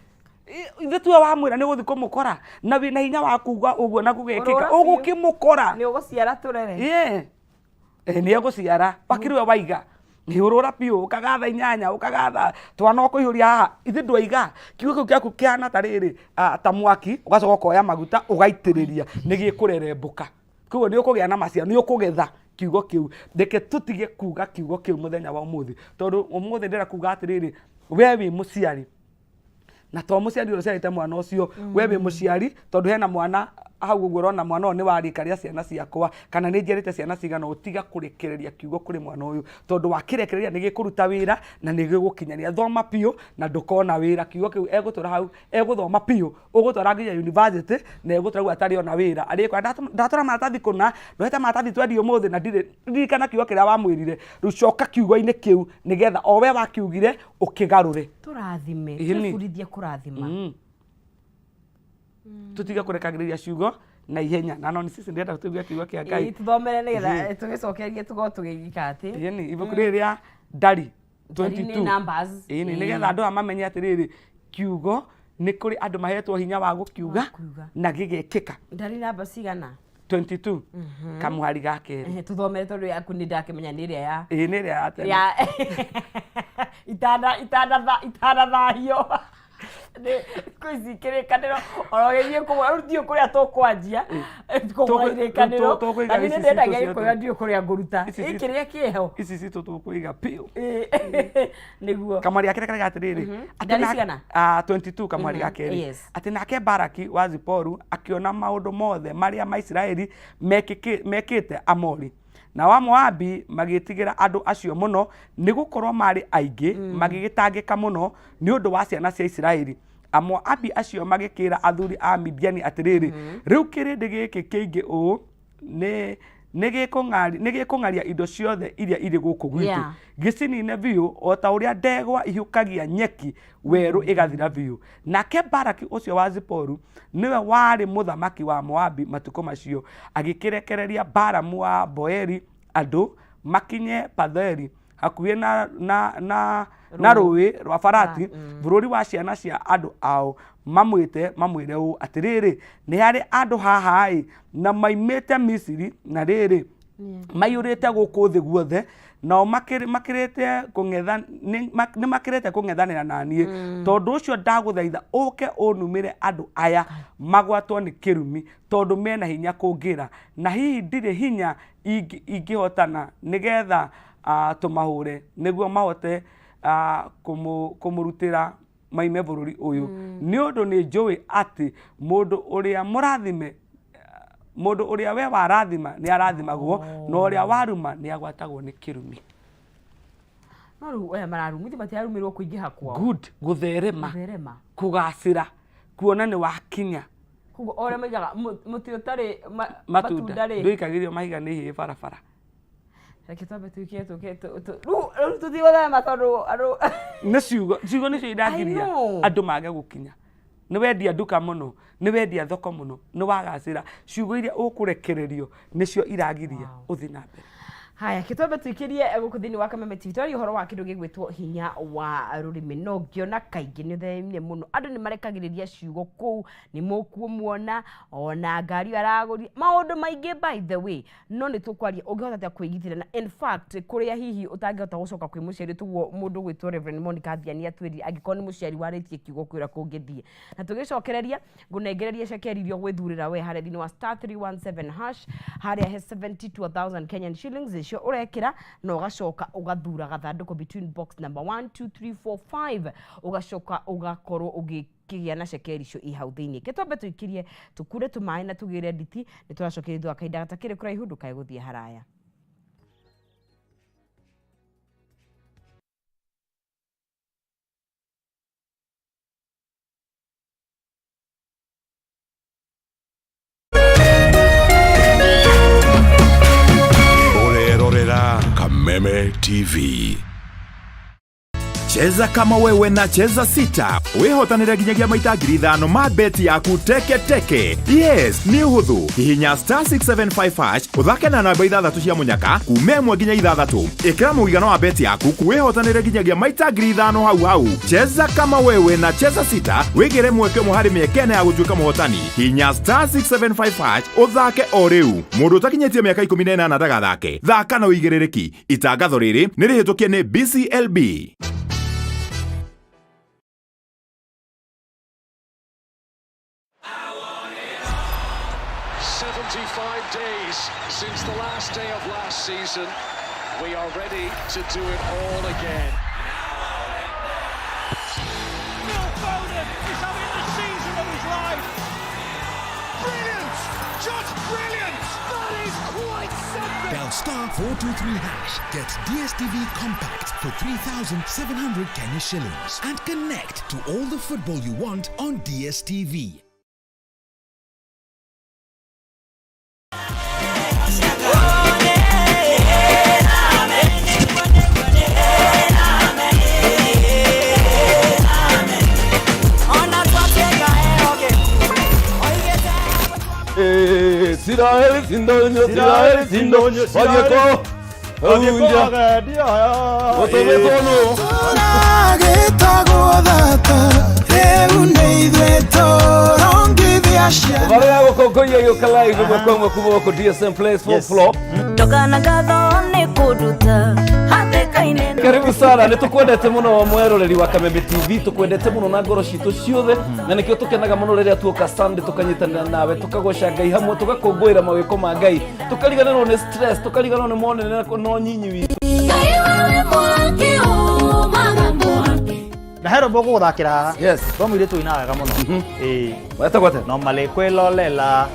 ithe tuwe wamwĩra nĩ gũthiĩ kũmũkora na wĩna hinya wa kuga ũguo na gũgekĩka ũgũkĩmũkora nĩ ũgũciara tũrere Nĩ egũciara wakĩrĩwe waiga nĩũrũra piũ ũkagatha inyanya ũkagatha twana ũkũihũria haha ithe ndwaiga kiugo kĩu gĩaku kĩhana ta rĩrĩ ta mwaki ũgacoka ũkoya maguta ũgaitĩrĩria nĩgĩkũrerembũka koguo nĩ ũkũgĩa na maciaro nĩ ũkũgetha kiugo kĩu reke tũtige kuga kiugo kĩu mũthenya wa ũmũthĩ tondũ ũmũthĩ ndĩra kuga atĩrĩrĩ we wĩ mũciari na to mũciari ũciarĩte mwana ũcio we wĩ mũciari tondũ hena mwana hau ũguo ũrona mwana ũyũ nĩ warĩkaria ciana ciakwa kana nĩ njiarĩte ciana cigana ũtiga kũrekereria kiugo kũrĩ mwana ũyũ tondũ wakĩrekereria nĩ gĩkũruta wĩra na nĩ gĩgũkinyanĩra thoma piũ na ndũkona wĩra kiugo kĩu egũtũra hau egũthoma piũ ũgũtwara nginya university na egũtũra hau atarĩ ona wĩra arĩkwa ndatwara maratathi kũna ndũhete maratathi twendi ũmũthĩ na ndirikana kiugo kĩrĩa wamwĩrire rĩu coka kiugo-inĩ kĩu nĩgetha o we wakiugire ũkĩgarũre tũrathime twĩbundithie kũrathima tutiga kurekagĩrĩria ciugo na ihenya na no sisi ndĩrenda gũtũigua kiugo kĩa Ngai tuthomere nĩgetha tũgĩcokerie tũgo tũgĩgika atĩ ĩni ibuku rĩrĩa Ndari 22 numbers nĩgetha andũ mamenye atĩrĩrĩ kiugo nĩ kũrĩ andũ mahetwo hinya wa gũkiuga na gĩgekĩka Ndari namba cigana 22 kamuhari ga kerĩ tuthomere tondũ yaku nĩ ndakĩmenya nĩ ĩrĩa ya nĩ ĩrĩa ya tene ya itanathahio kwĩci kĩrĩkanĩro orogĩthiĩ kũmwe rĩu kũrĩa tũkwanjia kũmwe irĩkanĩro na nĩ ndendagia gĩkũyũ ndiũ kũrĩa ngũruta kĩrĩa kĩeho ici citũ tũkũiga piũ nĩguo kamwari gake karĩa atĩrĩrĩ Ndari cigana 22 kamwari ga kerĩ atĩ nake Baraki wa Ziporu akĩona maũndũ mothe marĩa Maisiraeli mekĩte Amori na wa Moabi magĩtigĩra andũ acio mũno nĩ gũkorwo marĩ aingĩ magĩgĩtangĩka mũno nĩ ũndũ wa ciana cia Isiraeli Amoabi acio magĩkĩra athuri a Midiani atĩrĩrĩ rĩu kĩrĩndĩ gĩkĩ kĩingĩ ũũ nĩ gĩkũng'aria indo ciothe iria irĩ gũkũ gwitũ gĩcinine biũ o ta ũrĩa ndegwa ihũkagia nyeki werũ ĩgathira biũ nake Baraki ũcio wa Ziporu nĩwe warĩ mũthamaki wa Moabi matukũ macio agĩkĩrekereria Balamu wa Boeri andũ makinye Patheri hakuhĩ na rũĩ rwa Farati bũrũri wa ciana cia andũ ao mamwĩre ũũ atĩrĩrĩ nĩ harĩ andũ haha na maimĩte Misiri na rĩrĩ maiyũrĩte gũkũ thĩ guothe nao makĩrĩte kũng'ethanĩra na niĩ tondũ ũcio ndagũthaitha ũke ũnumĩre andũ aya magwatwo nĩ kĩrumi tondũ mena hinya kũngĩra na hihi ndirĩ hinya ingĩhotana nĩgetha tũmahũre nĩguo mahote kũmũrutĩra maime bũrũri ũyũ nĩ ũndũ nĩ njũĩ atĩ mũndũ ũrĩa we warathima nĩ arathimagwo na ũrĩa waruma nĩ agwatagwo nĩ kĩrumi no rĩu mararumithia matirarumĩrwo kũingĩha kwao good gũtherema kũgacĩra kuona nĩ wakinya koguo o ũrĩa maigaga mũtĩ ũtarĩ matunda ndũikagĩrio mahiga nĩ ihĩ barabara reke twambe tũikie rĩu tũthiĩ gũthema tondũ andũ nĩ ciugo nĩcio irangiria andũ mage gũkinya nĩ wendia nduka mũno nĩ wendia thoko mũno nĩ wagacĩra ciugo iria ũkũrekererio nĩcio iragiria ũthiĩ na mbere haya kitwambe tuikirie gũkũ thĩinĩ wa Kameme TV twarĩ ũhoro wa kĩndũ gĩgwĩtwo hinya wa rũrĩmĩ no ngĩona kaingĩ nĩ ũthemire mũno andũ nĩ marekagĩrĩria ciugo kũu nĩ mũkuona ona ngari aragũria maũndũ maingĩ by the way no nĩ tũkwaria ũngĩhota atĩa kwĩgitĩra na in fact kũrĩa hihi ũtangĩhota gũcoka kwĩ mũciari tũguo mũndũ gwĩtwo Reverend Monica Thiani atwĩrire angĩkorwo nĩ mũciari warĩtie kiugo kwĩra kũngĩthiĩ na tũgĩcokereria ngũnengereria cekeri iria gwĩthurĩra we harĩa thĩinĩ wa *317# harĩa he 72,000 Kenyan shillings cio urekira na ugacoka ugathura gathandũkũ between box number 1 2 3 4 5 ugacoka ugakorwo ũgĩkĩgĩa na cekeri icio i hau thĩinĩ gĩtwambe tũikirie tũkure tũmaĩ na tũgĩre nditi nĩ tũracokeria thutha kahinda gatakĩrĩ kũraihu ndũkae gũthiĩ haraya. Kameme TV. Cheza kama wewe na cheza sita. Wehotanire nginyagia maita 5,000 ma beti yaku teke teke. Yes, ni huthu. Hihinya *675# uthake na namba 6 cia munyaka kume 1 nginya 6. Ikira muigana wa beti yaku kuwehotanire nginyagia maita 5,000 hau. Cheza kama wewe na cheza sita. Wigire mweke muhari miekene ya gutuika muhotani. Hihinya *675# uthake o riu. Mundu utakinyetie miaka 18 ndagathake. Thaka na uigiririki. Itangatho riri ni rihitukie ni BCLB. 75 days since the last day of last season. We are ready to do it all again. Phil Foden is having the season of his life. Brilliant! Just brilliant! That is quite something. Dial *423#. Get DSTV Compact for 3,700 Kenya shillings and connect to all the football you want on DSTV. Sirael Sindonyo Wageko Unja Otobekono Getago data Euneideto Rongidhiasha Vale hago kokoya yokalai Kwa kuboko DSM Place for Flop Tokana gathone kuruta hatekaine Karibu sana nitukwendete muno mweroreri wa Kameme TV tukwendete muno na ngoro citu ciothe na nikio tukenaga muno riria tuoka stand tukanyitana nawe tukagoca Ngai hamwe tugakungwira mawiko ma Ngai tukariganirwo ni stress tukariganirwo ni monene no nyinyi witu na hero bogo guthakira yes bomire tu ina wega muno weta gwate no male kwelolela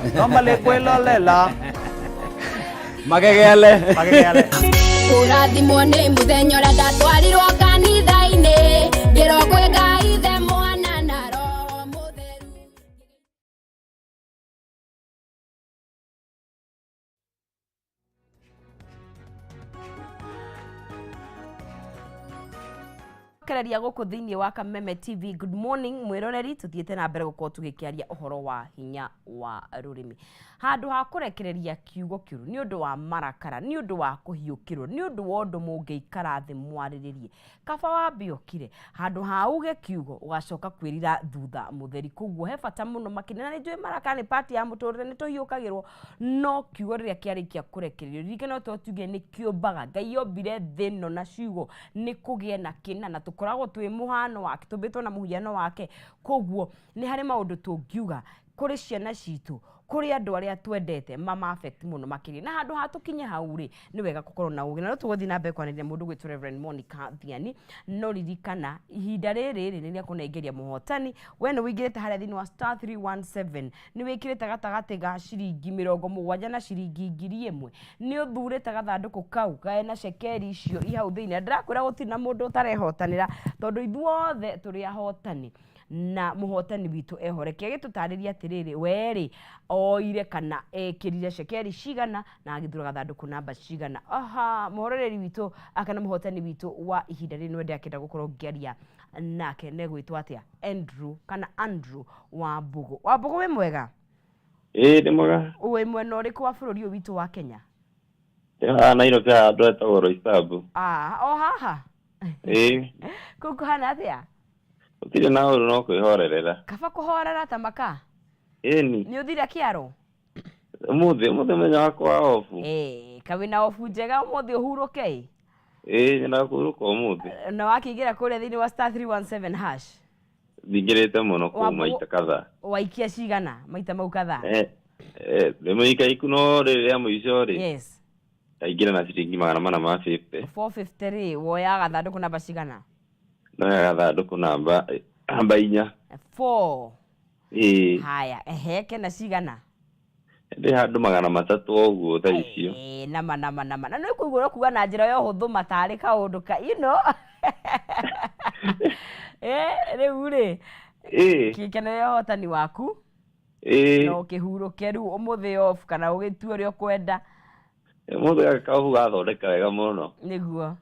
magegele urathimwo nĩ mũthenya ũrĩa ndatwarirwo kanitha-inĩ ngĩrogwo Ngai ithe mwana na roho mũtheru. Kereria guku thiini wa Kameme TV. Good morning mwiroreri, tuthiete na mbere gukorwo tugikiaria uhoro wa hinya wa rurimi. Handu ha kurekereria kiugo kiuru ni undu wa marakara, ni undu wa kuhiukirwo, ni undu wa undu mungeikara thi mwariririe. Kaba wa biokire handu ha uge kiugo ugacoka kwirira thutha mutheri, koguo he bata muno makinena ni njui marakara ni party ya muturire ni tuhiukagirwo no kiugo riria kiarikia kurekererio ririkana to tuge ni kiumbaga Ngai yombire thino na ciugo ni kugie na kina na tukoragwo twi muhano wake tumbitwo na muhiano wake, koguo ni hari maundu tungiuga kuri ciana citu kuri andu aria twendete mama affect muno makiri na handu hatukinye hau ri ni wega gukorwo na ugi na tugothi na mbe kwanire mundu gwitwo Reverend Monica Thiani no ririkana ihinda riri riria kunengeria muhotani we ni wingirite haria thini wa *317 ni wikirite gatagati ga ciringi 70 na ciringi 1,000 ni uthurite gathanduku kau kae na cekeri icio ihau thini ndirakwira gutiri na mundu utarehotanira tondu ithuothe turi ahotani na muhotani witu ehoreke gitutariria atiriri weri oire kana ekirire cekeri cigana na agithura gathanduku namba cigana. Aha muhoreri witu akana muhotani witu wa ihinda ri nwende akenda gukorwo ngiaria nake negwitwa atia Andrew wa Mbugu we mwega ni mwega uwe mwena uriku wa bururi witu wa Kenya Nairobi andu etagwo Roysambu o haha kuku hana atia utire na uru no kwihorerera kaba kuhorera tamaka ni uthira kiaro umuthi menya wakwa ofu kawina ofu njega umuthi uhuruke nyina kuruka umuthi na wakigira kuria thini wa *317# thingirite muno ku maita kadha waikia cigana maita mau kadha Demoika ikuno riria muico ri yes aingira na ciringi 450 450 woya gathanduku namba cigana no gathanduku namba 4 haya eheke na cigana ndi handu 300 oguo tha icio nama na no kuigura kuga na njira yo huthu matari kaundu ka riu ri kikenere hotani waku no kihuruke riu umuthi off kana ugitue ri okwenda umuthi akahu gathondeka wega muno niguo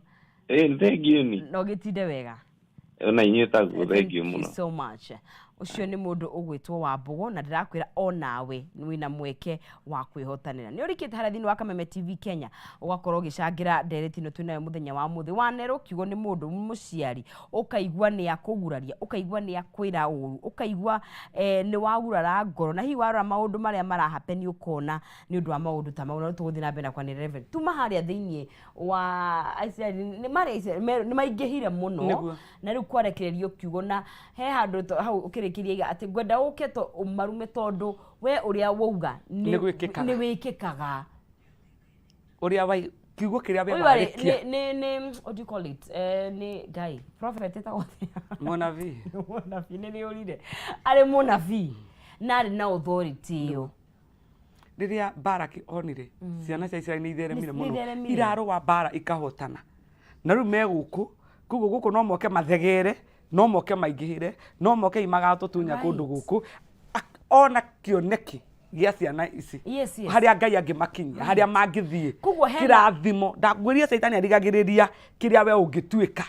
thank you ni no gitinde wega ona inyu taguo thank you muno so much ucio ni mundu ugwitwo wa Mbogo na ndirakwira onawe wina mweke wa kwihotanira ni urikite haria thini wa Kameme TV Kenya ugakorwo gicangira nderetino twinayo muthenya wa muthi wanero kiugo ni mundu muciari ukaigwa ni akuguraria ukaigwa ni akwira uru ukaigwa ni wagurara ngoro na hi warora maundu maria marahapeni ukona ni undu wa maundu ta maundu tuguthi na mbere kwa ni reverend tuma haria thini wa ni maingihire muno na riu kwarekererio kiugo na he handu hau kiria ati gwenda uketo umarume tondu we uria wauga ni wikikaga uria wai kiugo kiria we warikia ni what do you call it ni guy prophet eta monavi ni urire ari monavi nari na authority yo riria Baraki onire ciana cia Israeli ni itheremire muno iraro wa bara ikahotana na riu meguku kugo guku no moke mathegere no moke maingihire no moke imagato tunya kundu guku ona kioneki gia ciana ici haria Ngai angimakinyia haria mangithie kirathimo ndagwiria Saitani arigagiriria kiria we ungituika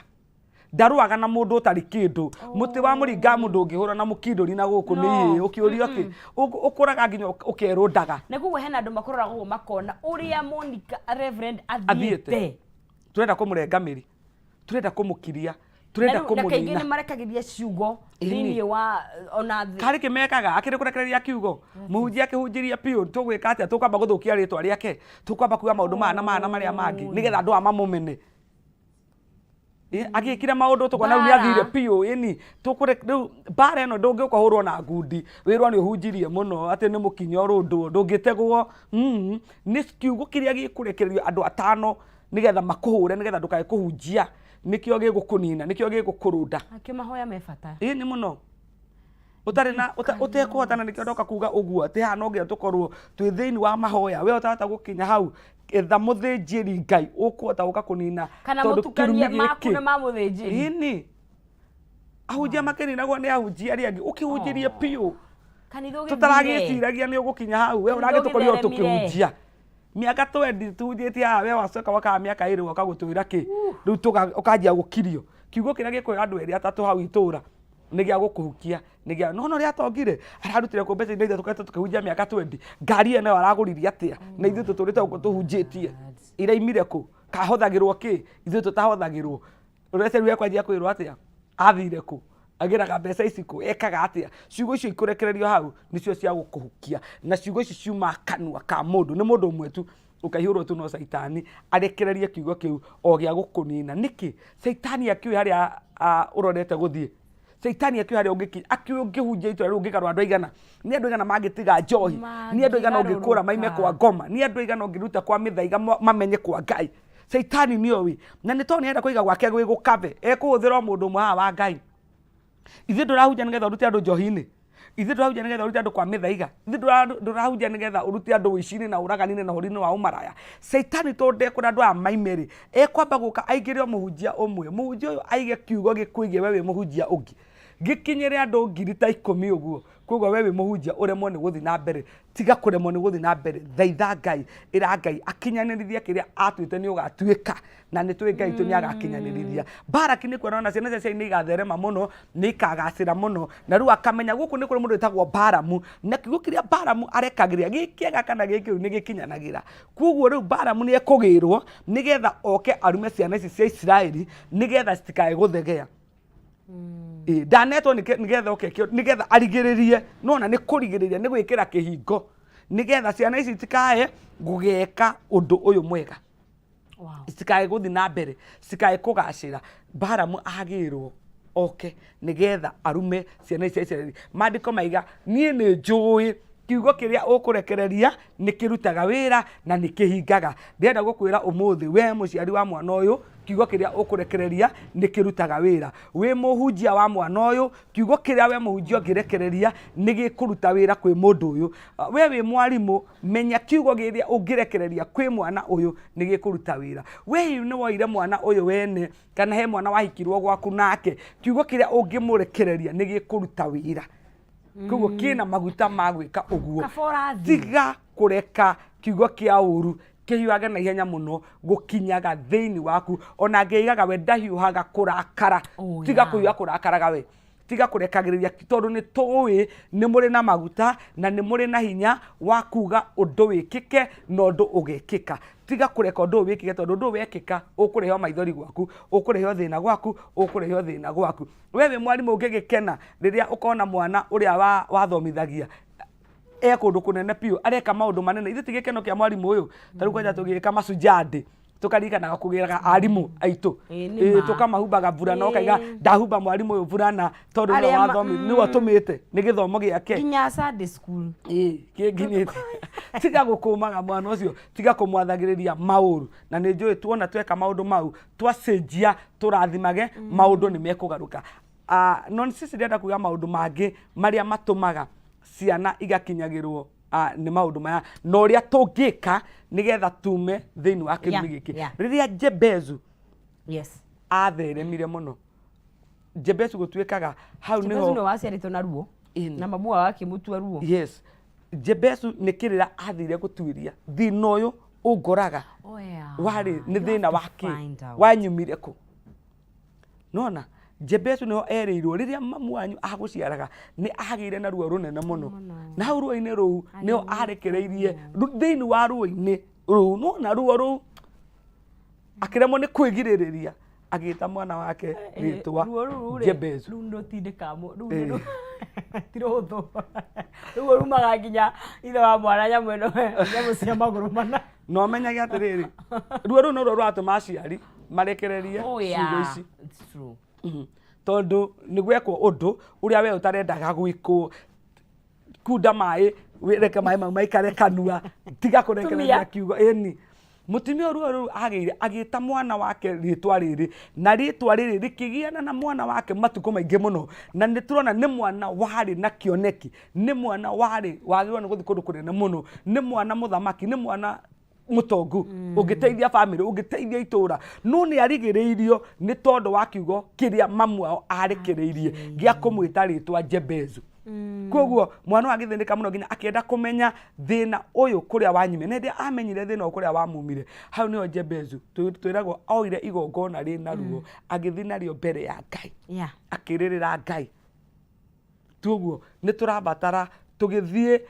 ndaruaga na mundu utari kindu muti wa muringa mundu ungihura na mukinduri na guku ni ukiuria ki ukuraga nginya ukerundaga na kugo hena andu makorora guo makona uria Monica Reverend athiete turenda kumurengamiri turenda kumukiria turenda kumunina kaingĩ nĩ marekagiria ciugo thĩinĩ wa ona kari kimekaga akiri kurekereria kiugo muhunjia akihunjiria piu tugwika atia tukwamba guthukia ritwa riake tukwamba kuga maundu mana maria mangi nigetha andu amamumene agikira maundu tukona ni athire piu ini tukure bara eno ndungiuka hurwo na ngundi wirwa ni uhunjirie muno ati ni mukinyo rundu ndungitegwo ni kiugo kiria gikurekererio andu atano nigetha makuhure nigetha ndukae kuhunjia nikio gigukunina nikio gigukurunda akimahoya mefata ni muno utari na utekuhotana nikio ndoka kuga uguo ati ha no ngia tukorwo twi thiini wa mahoya we utahota gukinya hau etha muthinjiri Ngai ukuhota guka kunina kana mutukania maku na mamuthinjiri ini ahunjia makininagwo ni ahunjia aria angi ukihunjirie piu kanitho tutaragiciragia ni ugukinya hau we uragitukorio tukihunjia miaka 20 tunjiti ha we wacoka waka miaka 2 waka gutwira ki riu ukanjia gukirio kiugo kiria gikwega andu eri atatu hau itura ni gia gukuhukia ni gia no ria atongire ararutire ku mbeca ndeitha tukata tukihunjia miaka 20 ngari ene waraguririe atia na ithu tuturite uko tuhunjitie ira imire ku kahothagirwo ki ithu tutahothagirwo urete riu kwanjia kwirwo atia athire ku agiraga mbeca ici ku ekaga atia ciugo icio ikurekererio hau nicio cia gukuhukia na ciugo icio ciuma kanua ka mundu ni mundu umwe tu ukaihurwo tu no Saitani arekererie kiugo kiu o gia gukunina niki Saitani akiu haria urorete guthie Saitani akiu haria ungihunjia itu riu ungikarwa andu aigana ni andu aigana magitiga njohi ni andu aigana ungikura maime kwa ngoma ni andu aigana ungiruta kwa mithaiga mamenye kwa Ngai Saitani niowi na ni toni enda kuiga gwake gwigukave ekuhuthira mundu umwe wa Ngai ithe ndurahunjia nigetha urute andu njohi-ini ithe ndurahunjia nigetha urute andu kwa mithaiga ithe ndurahunjia nigetha urute andu wicini na uragani-ini na horini wa umaraya Saitani tonde kuna andu amaimeri ekwamba guka aigire muhunjia umwe muhunjia uyu aige kiugo gikuigie wewe muhunjia ungi gikinyire andu ngiri ta 10 uguo koguo wewe muhunjia uremwo ni guthi na mbere tiga kuremwo ni guthi na mbere thaitha Ngai ira Ngai akinyaniririe kiria atuite ni ugatuika na ni twi Ngai tu ni agakinyaniriria Baraki ni kwona ciana cia ni igatherema muno ni ikagacira muno na riu akamenya guku ni kuri mundu etagwo Baramu na kiugo kiria Baramu arekagiria gikiega kana gikiu ni gikinyanagira koguo riu Baramu ni ekugirwo nigetha oke arume ciana ici cia Israeli nigetha citikae guthegea danetwo nigetha okekio nigetha arigiririe nona ni kurigiriria ni gwikira kihingo nigetha ciana ici tikae gugeka undu uyu mwega tikae guthi na mbere tikae kugacira Baramu agirwo nigetha arume ciana ici Israeli mandiko maiga nie ni njui kiugo kiria ukurekereria nikirutaga wira na nikihingaga ndenda gukwira umuthi we muciari wa mwana uyu kiugo kiria ukurekereria nikirutaga wira we muhunjia wa mwana uyu kiugo kiria we muhunjia ngirekereria nigikuruta wira kwi mundu uyu we wi mwarimu menya kiugo giria ungirekereria kwi mwana uyu nigikuruta wira we ni woire mwana uyu wene kana he mwana wahikirwo gwaku nake kiugo kiria ungimurekereria nigikuruta wira koguo kina maguta magwika uguo tiga kureka kiugo kia uru kihiuage na ihenya muno gukinyaga thiini waku ona ngeigaga we ndahiuhaga kurakara tiga kuhiuha kurakaraga we tiga kurekagiriria tondu ni tuwi ni muri na maguta na ni muri na hinya wa kuga undu wikike na undu ugikika tiga kureka undu wikike tondu undu wekika ukureheo maithori gwaku ukureheo thina gwaku ukureheo thina gwaku wewe mwarimu ungigikena riria ukona mwana uria wathomithagia kundu kunene piu areka maundu manene ithe tigikeno kia mwarimu uyu tariu kwanja tugika macunjandi tukarikanaga kugiraga arimu aitu tukamahumbaga burana ukaiga ndahumba mwarimu uyu burana tondu ni wathomi ni watumite ni githomo giake kinya Sunday school kinginyite tiga gukumaga mwana ucio tiga kumwathagiriria mauru na ni njui tuona tweka maundu mau twacenjia turathimage maundu ni mekugaruka non sisi ndenda kuga maundu mangi maria matumaga ciana igakinyagirwo ni maundu maya no ria tungika nigetha tume thiini wa kirumi giki riria Jebezu atheremire muno Jebezu gutuikaga hau niho Jebezu no waciaritwo na ruo na mamu wake mutua ruo Jebezu ni kirira athire gutuiria thina uyu ungoraga wari ni thina wake wanyumire ku nona Jebezu no erirwo riria mamu wanyu aguciaraga ni agire na ruo runene muno na hau ruo-ini ruu nio arekereirie thiini wa ruo-ini ruu nona ruo ruu akiremwo ni kwigiririria agita mwana wake ritwa Jebezu rundo tindikamo rundo tirotho ruo rumaga nginya ithe wa mwana nyamweno nyamucia maguru mana no menyage atiriri ruo ruu no rwatuma aciari marekererie ciugo ici it's true tondu ni gwekwo undu uria we utarendaga gwikwo kunda mai wireke mai maikare kanua tiga kurekereria kiugo eni mutimia ruo agita mwana wake ritwa riri na ritwa riri rikigiana na mwana wake matuko maingi muno na niturona ni mwana wari na kioneki ni mwana wari wagirwo ni guthi kundu kunene muno ni mwana muthamaki ni mwana mutongu ugiteithia family ugiteithia itura no ni arigiriirio ni tondu wa kiugo kiria mamu ao arekereirie gia kumwita ritwa Jebezu koguo mwana wa githinika muno nginya akienda kumenya thina uyu kuria wanyime ne ndia amenyire thina uyu kuria wamumire hau niho Jebezu twiragwo oire igongona rina ruo agithina rio mbere ya Ngai akiririra Ngai tuguo ni turabatara tugithie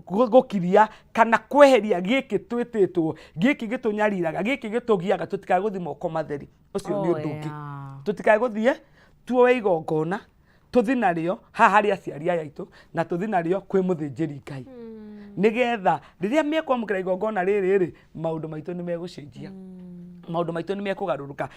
gukiria kana kweheria giki twititwo giki gitunyariraga giki gitugiaga tutikae guthi moko matheri ucio ni undu tutikae guthie tuoe igongona tuthi nario haha ria aciari aya itu na tuthi nario kwi muthinjiri Ngai nigetha riria mekwamukira igongona riri maundu maitu ni megucenjia maundu maitu ni mekugaruruka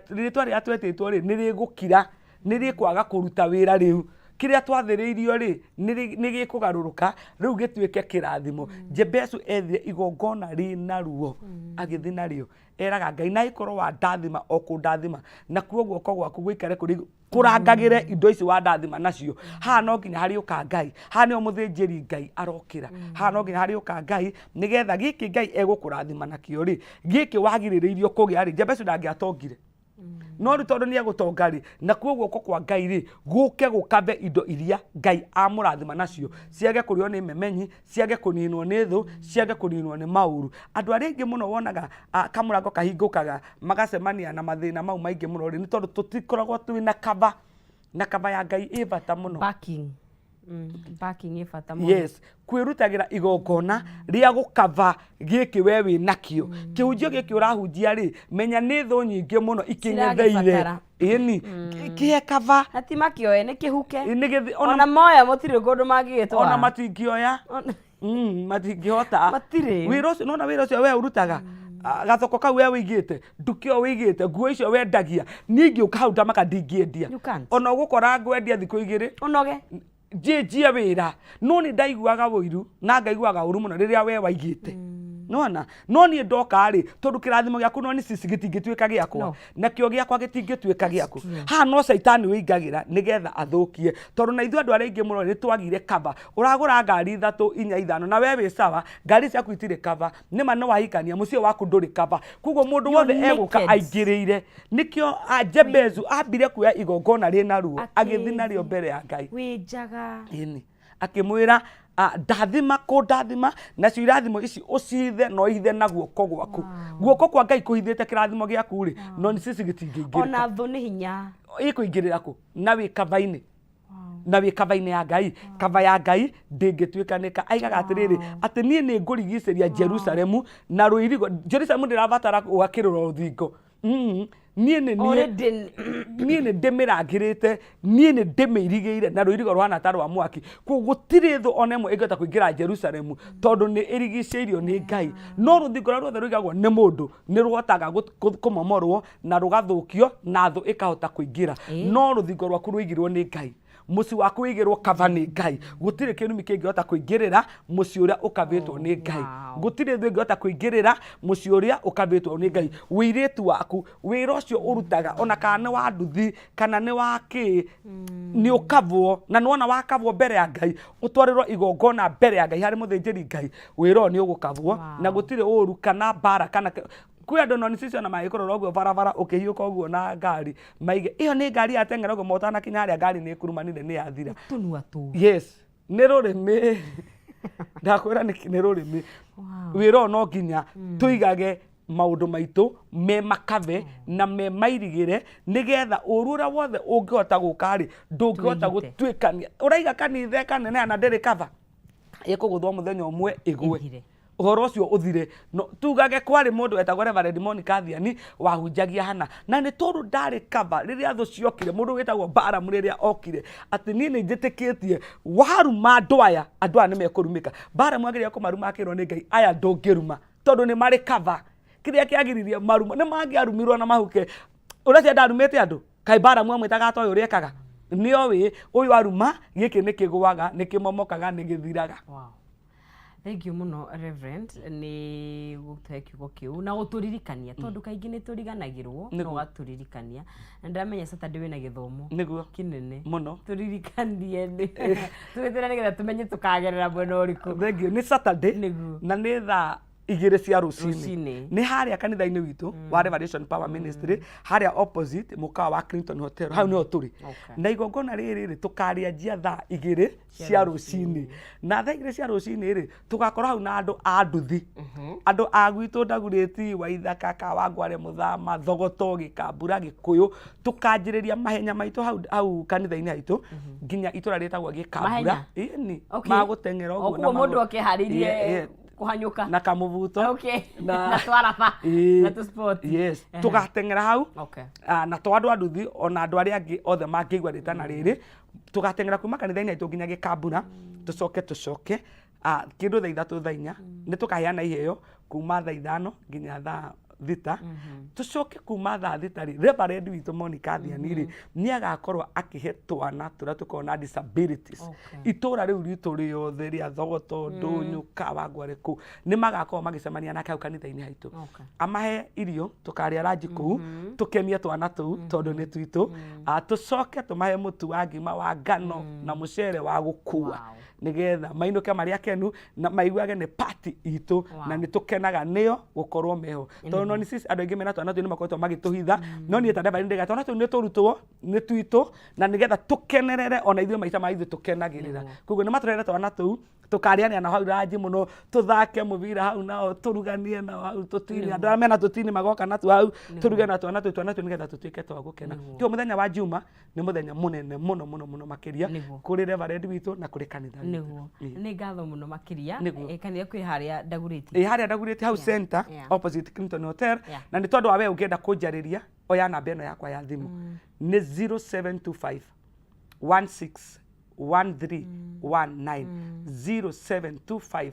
ritwa ria twetitwo ri ni rigukira ni rikwaga kuruta wira riu kiria twathiriirio ri ni gikugaruruka riu gituike kirathimo Jebezu ethire igongona rina ruo agithi nario eraga Ngai na ikorwo wa ndathima okundathima na kuo guoko gwaku guikare kuri kurangagire indo ici wa ndathima nacio ha no nginya hari uka Ngai ha ni omuthinjiri Ngai arokira ha no nginya hari uka Ngai nigetha giki Ngai egukurathima nakio ri giki wagiririirio kugia ri Jebezu ndangiatongire no tondu ni egutongari na kuo guoko kwa Ngai ri guke gukabe indo iria Ngai amurathima nacio ciage kurio ni memenyi ciage kuninwo ni thu ciage kuninwo ni mauru andu ari ingi muno wonaga kamurango kahingukaga magacemania na mathina mau maingi muno ri ni tondu tutikoragwo twina kaba ya Ngai ibata muno backing ifata muno kwirutagira igongona ria gukava giki we wi nakio kihunjio giki urahunjia ri menya ni thu nyingi muno ikingetheire ini kiekava atima kioe ni kihuke ona moya mutire gundu mangigitwa ona matingioya matingihota matire wira ucio nona wira ucio we urutaga gathoko kau we wigite ndukio wigite nguo icio wendagia ningi ukahauta makandingiendia ona ugukora ngwendia thiku igiri onoge jejia wira no ni ndaiguaga woiru na ngaiguaga uru muno riria we waigite nona no ni ndoka ri tondu kirathimo giaku no ni sisi gitingituika giakwa na kio giakwa gitingituika giaku ha no saitani wigagira nigetha athukie tondu na ithu andu ari ingi muno ni twagire kava uragura ngari 3 4 5 na we wi sawa ngari ciaku itire kava ni ma no wahikania mucio waku nduri kava kugo mundu wothe eguka aingiriire nikio Jebezu ambire kuya igongona rina ruo agithina rio mbere ya Ngai wi njaga ini akimwira ndathima ko ndathima nacio irathimo ici ucithe no ithe na guoko gwaku guoko kwa Ngai kuhithite kirathimo giaku ri no ni cici gitingingirika ona thu ni hinya ikuingirira ku na wi kavaini na wi kavaini ya Ngai kava ya Ngai ndingituikanika aigaga atiriri ati nie ni ngurigiceria Jerusalemu na ruirigo Jerusalemu ndirabatara gwakirira ruthingo nie nä ndämärangärä nie nä ndämärigäire na rũirigo rũhana ta rwa mwaki gũtirĩ thũ ona ĩmwe ĩngĩhota kũingĩra Jerusalemu tondũ nĩ ĩrigicĩirio nĩ Ngai no rũthingo rũrĩa ruothe rũigagwo nĩ mũndũ nĩ rũhotaga kũmomorwo na rũgathũkio na thũ ĩkahota kũingĩra no rũthingo rwaku rũigirwo nĩ Ngai muci waku wigirwo kava nĩ Ngai gũtirĩ kĩrumi kĩngĩhota kũingĩrĩra muci ũrĩa ũkavĩtwo nĩ Ngai gũtirĩ thũ ĩngĩhota kũingĩrĩra muci ũrĩa ũkavĩtwo nĩ Ngai wĩirĩtu waku wĩra ũcio ũrutaga ona kana nĩ wa nduthi kana nĩ wa kĩ nĩ ũkavwo na nĩ wona wakavwo mbere ya Ngai ũtwarĩrwo igongona mbere ya Ngai harĩ mũthĩnjĩri Ngai wĩra ũyũ nĩ ũgũkavwo na gũtirĩ ũru kana mbara kana kwĩ andũ no nĩcicio na magĩkorwo ũguo barabara ũkĩhiũka ũguo na ngari maige ĩyo nĩ ngari yateng'era ũguo motanakinya harĩa ngari nĩ ĩkurumanire nĩ yathira yes nĩ rũrĩmĩ ndakwĩra nĩ rũrĩmĩ wĩra ũyũ no nginya tũigage maũndũ maitũ me makave na me mairigĩre nĩgetha ũru ũrĩa wothe ũngĩhota gũka rĩ ndũngĩhota gũtuĩkania ũraiga kanitha kanene na ndĩrĩ kava ĩkũgũthwo mũthenya ũmwe ĩgwe uhoro ucio uthire no tugage kwari mundu etagwo Reverend Monica Thiani wahunjagia hana na ni tondu ndari kava riria thu ciokire mundu wetagwo Baramu riria okire ati ni njitikitie waruma andu aya ni mekurumika Baramu agiria kumaruma akirwo ni Ngai aya ndungiruma tondu ni mari kava kiria kiagiririe maruma ni mangiarumirwo na mahuke uracia ndarumite andu kai Baramu amwitaga toyo riekaga nio wi uyu aruma giki nikigwaga nikimomokaga nigithiraga Thank you muno Reverend ni gũtũhe kiugo kĩu na gũtũririkania tondũ kaingĩ nĩ tũriganagĩrwo no gaturirikania na ndamenya Saturday wĩna gĩthomo kĩnene muno tũririkanie twĩtĩra nĩgetha tũmenye tũkagerera mwena ũrĩkũ thank you ni Saturday na nĩ thaa igĩrĩ cia rũcinĩ nĩ harĩa kanitha-inĩ witũ wa Revelation Power Ministry harĩa opposite mũkawa wa Clinton Hotel hau nĩho tũrĩ na igongona rĩrĩ tũkarĩanjia thaa igĩrĩ cia rũcinĩ na thaa igĩrĩ cia rũcinĩ rĩ tũgakorwo hau na andũ a nduthi andũ a gwitũ Ndagurĩti Waithaka Kawangware Mũthama Thogoto Gĩkambura Gĩkũyũ tũkanjĩrĩria mahenya maitũ hau kanitha-inĩ haitũ nginya itũra rĩtagwo Gĩkambura ĩni magũteng'era ũguo na mũndũ akĩharĩrie kuhanyuka na kamuvuto na twaraba na tu sport yes tugateng'era hau na twandu anduthi ona andu aria angi othe mangĩigua rĩtana rĩrĩ tugateng'era kuma kanitha-inĩ aitũ nginya Gĩkambura tucoke kindu thaa ithatũ thaa inya nĩ tukaheana iheo kuma thaa ithano nginya thaa thita tucoke kuma thaa thita rĩ Reverend witũ Monica Thiani rĩ nĩ agakorwo akĩhe twana tũrĩa tũkoragwo na disabilities itũra rĩu ritũ rĩothe rĩa Thogoto Ndũnyũ Kawangware kũu nĩ magakorwo magĩcemania nake hau kanitha-inĩ haitũ amahe irio tukarĩa ranji kũu tũkenie twana tũu tondũ nĩ twitũ tucoke tũmahe mũtu wa ngima wa ngano na mũcere wa gũkua nigetha mainũke marĩ akenu na maiguage nĩ party itũ na nĩ tũkenaga nĩo gũkorwo meho tondũ no nĩ sisi andũ aingĩ mena twana tũu nĩ makoretwo magĩtũhitha no niĩ ta Reverend ndĩga twana tũu nĩ tũrutwo nĩ twitũ na nĩgetha tũkenerere ona ithuĩ maica ma ithuĩ tũkenagĩrĩra koguo nĩ matũrehete twana tũu tukarĩania na hau ranji mũno tuthake mũbira hau nao turuganie na hau tũtini andũ arĩa mena tũtini magoka natu hau turuge na twana tũu nĩgetha tũtuĩke twa gũkena kĩo mũthenya wa Juma nĩ mũthenya mũnene mũno makĩria kũrĩ Reverend witũ na kũrĩ kanitha nĩguo nĩ ngatho mũno makĩria kanitha kwĩ harĩa Ndagurĩti harĩa Ndagurĩti hau center opposite Clinton Hotel na nĩ tondũ wa we ũngĩenda kũnjarĩria oya namba ĩno yakwa ya thimũ nĩ 0725 16 1319 0725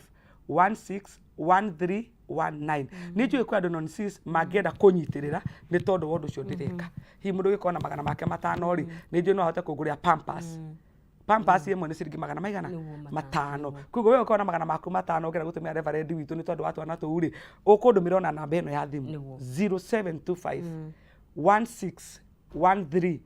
16 1319 nĩ njũĩ kwĩ andũ non-cis mangĩenda kũnyitĩrĩra nĩ tondũ wa ũndũ ũcio ndĩreka hihi mũndũ ũgĩkorwo na magana make matano rĩ nĩ njũĩ no ahote kũngũrĩra Pampers ĩmwe nĩ ciringi magana maigana matano koguo wewe ũkorwo na magana maku matano ũkĩenda gũtũmĩra Reverend witũ nĩ tondũ wa twana tũu rĩ ũkũndũmĩra na namba ĩno ya thimũ 0725 16 1319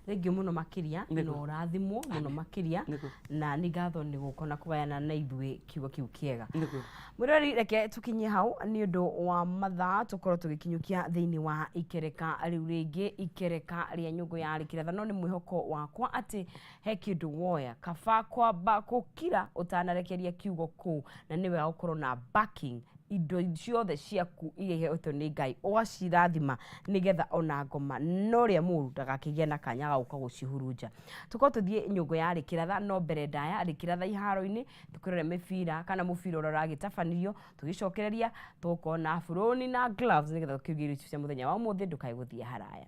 thengiå må no makiria no rathimwo må no makiria na nä ngatho nä gå kona kågayana na ithuä kiugo kä u kä ega mwä rori reke tå kinyie hau nä å ndå wa mathaa tå korwo tå gä kinyå kia thä inä wa ikereka rä u rä ngä ikereka rä a nyå ngå ya rä kä ratha no nä mwä hoko wakwa atä he kä ndå woya kaba kwamba gå kira å tanarekeria kiugo kå na nä wega gå korwo na backing indo ciothe ciaku iria iheetwo nĩ Ngai ũgacirathima nĩgetha ona ngoma no rĩa mũru ndagakĩgĩa na kanya ga gũka gũcihurunja tũkorwo tũthiĩ nyũngũ ya Rĩkĩratha no mbere ndaya Rĩkĩratha iharo-inĩ tũkĩrore mĩbira kana mũbira ũrĩa ũragĩtabanĩrio tũgĩcokereria tũkorwo na buroni na gloves nĩgetha tũkĩrugĩre irio cia mũthenya wa ũmũthĩ ndũkae gũthiĩ haraya.